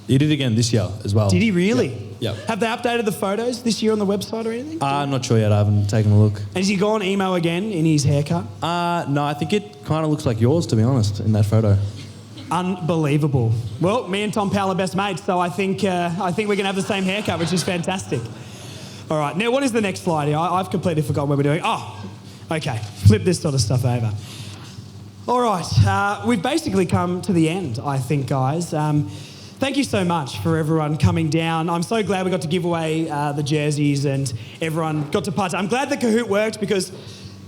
he did it again this year as well. Did he really? Yeah. Have they updated the photos this year on the website or anything? I'm not sure yet. I haven't taken a look. And has he gone emo again in his haircut? No, I think it kind of looks like yours, to be honest, in that photo. Unbelievable. Well, me and Tom Powell are best mates, so I think we're going to have the same haircut, which is fantastic. All right, now what is the next slide here? I've completely forgotten what we're doing. Oh, okay. Flip this sort of stuff over. All right, we've basically come to the end, I think, guys. Thank you so much for everyone coming down. I'm so glad we got to give away the jerseys and everyone got to participate. I'm glad the Kahoot worked because,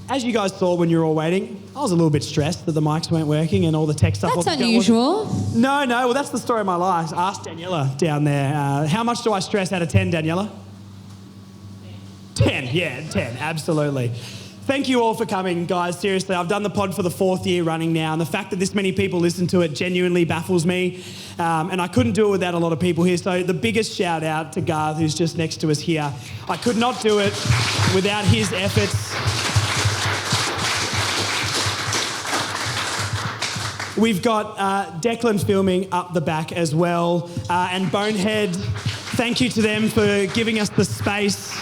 as you guys saw when you were all waiting, I was a little bit stressed that the mics weren't working and all the tech stuff wasn't going. That's unusual. No, well, that's the story of my life. Ask Daniela down there. How much do I stress out of 10, Daniela? 10, yeah, 10, absolutely. Thank you all for coming, guys. Seriously, I've done the pod for the 4th year running now, and the fact that this many people listen to it genuinely baffles me. And I couldn't do it without a lot of people here. So the biggest shout out to Garth, who's just next to us here. I could not do it without his efforts. We've got Declan filming up the back as well. And Bonehead, thank you to them for giving us the space.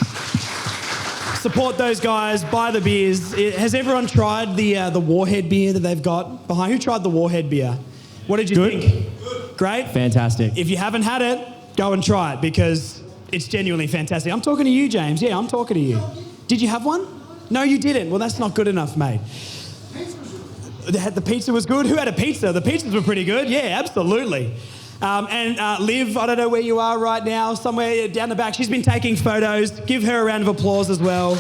Support those guys, buy the beers. Has everyone tried the Warhead beer that they've got behind? Who tried the Warhead beer? What did you think? Good. Great? Fantastic. If you haven't had it, go and try it because it's genuinely fantastic. I'm talking to you, James. Yeah, I'm talking to you. Did you have one? No, you didn't. Well, that's not good enough, mate. The pizza was good. Who had a pizza? The pizzas were pretty good. Yeah, absolutely. And Liv, I don't know where you are right now, somewhere down the back. She's been taking photos. Give her a round of applause as well.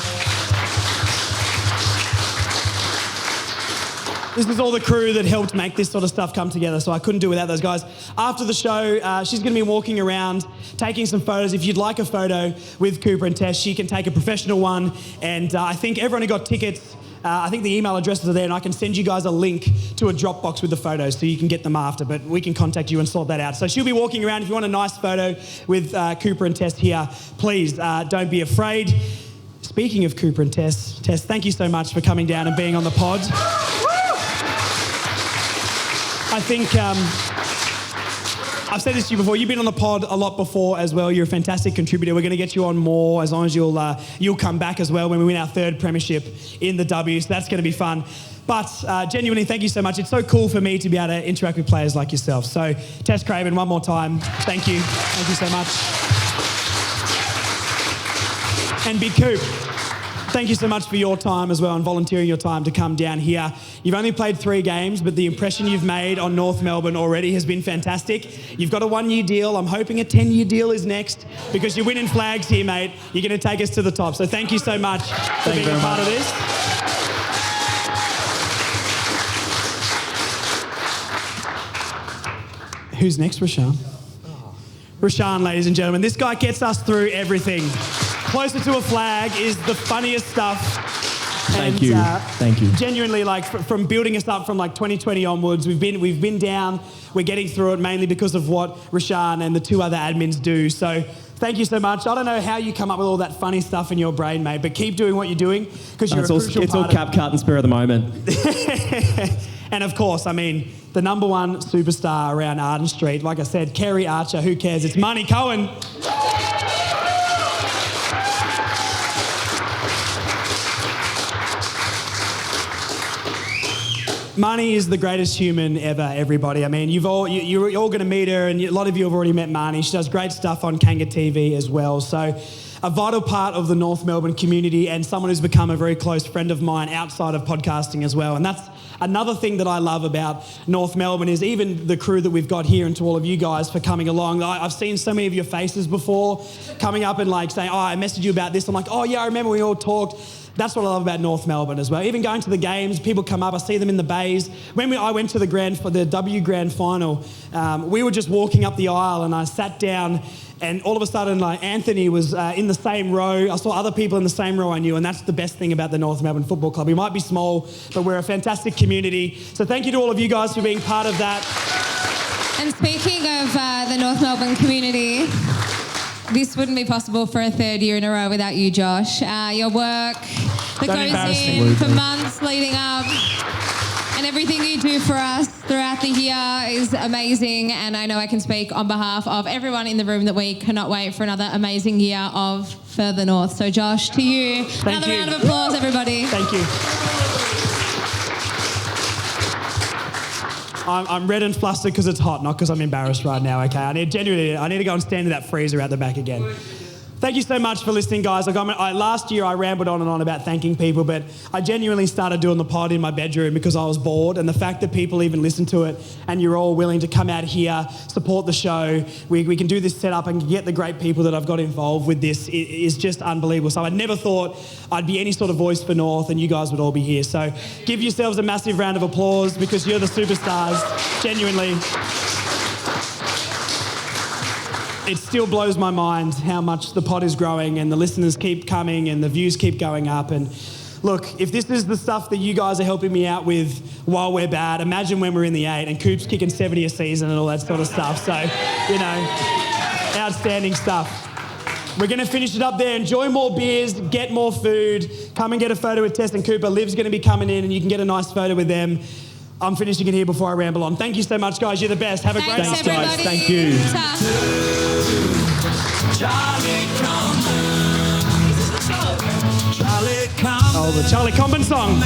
This is all the crew that helped make this sort of stuff come together, so I couldn't do it without those guys. After the show, she's going to be walking around, taking some photos. If you'd like a photo with Cooper and Tess, she can take a professional one. And I think everyone who got tickets, I think the email addresses are there, and I can send you guys a link to a Dropbox with the photos so you can get them after, but we can contact you and sort that out. So she'll be walking around. If you want a nice photo with Cooper and Tess here, please don't be afraid. Speaking of Cooper and Tess, thank you so much for coming down and being on the pod. I think I've said this to you before. You've been on the pod a lot before as well. You're a fantastic contributor. We're going to get you on more as long as you'll come back as well when we win our 3rd premiership in the W. So that's going to be fun. But genuinely, thank you so much. It's so cool for me to be able to interact with players like yourself. So Tess Craven, one more time. Thank you. Thank you so much. And Big Coop, thank you so much for your time as well and volunteering your time to come down here. You've only played 3 games, but the impression you've made on North Melbourne already has been fantastic. You've got a 1-year deal. I'm hoping a 10-year deal is next because you're winning flags here, mate. You're going to take us to the top. So thank you so much for being a part of this. Who's next, Rashaan? Rashaan, ladies and gentlemen. This guy gets us through everything. Closer to a flag is the funniest stuff. Thank you. Thank you. Genuinely, like from building us up from like 2020 onwards, we've been down. We're getting through it mainly because of what Rashaan and the 2 other admins do. So thank you so much. I don't know how you come up with all that funny stuff in your brain, mate, but keep doing what you're doing because you're a crucial It's all cap, cut, and spur of the moment. And of course, I mean, the number 1 superstar around Arden Street, like I said, Kerry Archer, who cares? It's Marnie Cohen. Marnie is the greatest human ever, everybody. I mean, you're all going to meet her, and a lot of you have already met Marnie. She does great stuff on Kanga TV as well. So a vital part of the North Melbourne community and someone who's become a very close friend of mine outside of podcasting as well. And that's another thing that I love about North Melbourne is even the crew that we've got here, and to all of you guys for coming along. I've seen so many of your faces before coming up and like saying, oh, I messaged you about this. I'm like, oh yeah, I remember we all talked. That's what I love about North Melbourne as well. Even going to the games, people come up, I see them in the bays. When I went to the W Grand Final, we were just walking up the aisle and I sat down and all of a sudden like Anthony was in the same row. I saw other people in the same row I knew, and that's the best thing about the North Melbourne Football Club. We might be small, but we're a fantastic community. So thank you to all of you guys for being part of that. And speaking of the North Melbourne community, this wouldn't be possible for a 3rd year in a row without you, Josh. Your work that goes in for months leading up and everything you do for us throughout the year is amazing. And I know I can speak on behalf of everyone in the room that we cannot wait for another amazing year of Further North. So Josh, to you, another round of applause, everybody. Thank you. I'm red and flustered because it's hot, not because I'm embarrassed right now, okay? I need to go and stand in that freezer out the back again. Thank you so much for listening, guys. Last year I rambled on and on about thanking people, but I genuinely started doing the pod in my bedroom because I was bored, and the fact that people even listen to it and you're all willing to come out here, support the show, we can do this setup and get the great people that I've got involved with this is just unbelievable. So I never thought I'd be any sort of voice for North and you guys would all be here. So give yourselves a massive round of applause because you're the superstars, genuinely. It still blows my mind how much the pod is growing and the listeners keep coming and the views keep going up. And look, if this is the stuff that you guys are helping me out with while we're bad, imagine when we're in the 8 and Coop's kicking 70 a season and all that sort of stuff. So, outstanding stuff. We're going to finish it up there. Enjoy more beers, get more food, come and get a photo with Tess and Cooper. Liv's going to be coming in and you can get a nice photo with them. I'm finishing it here before I ramble on. Thank you so much, guys. You're the best. Have a great night, guys. Thank you. Oh, the Charlie Comben song.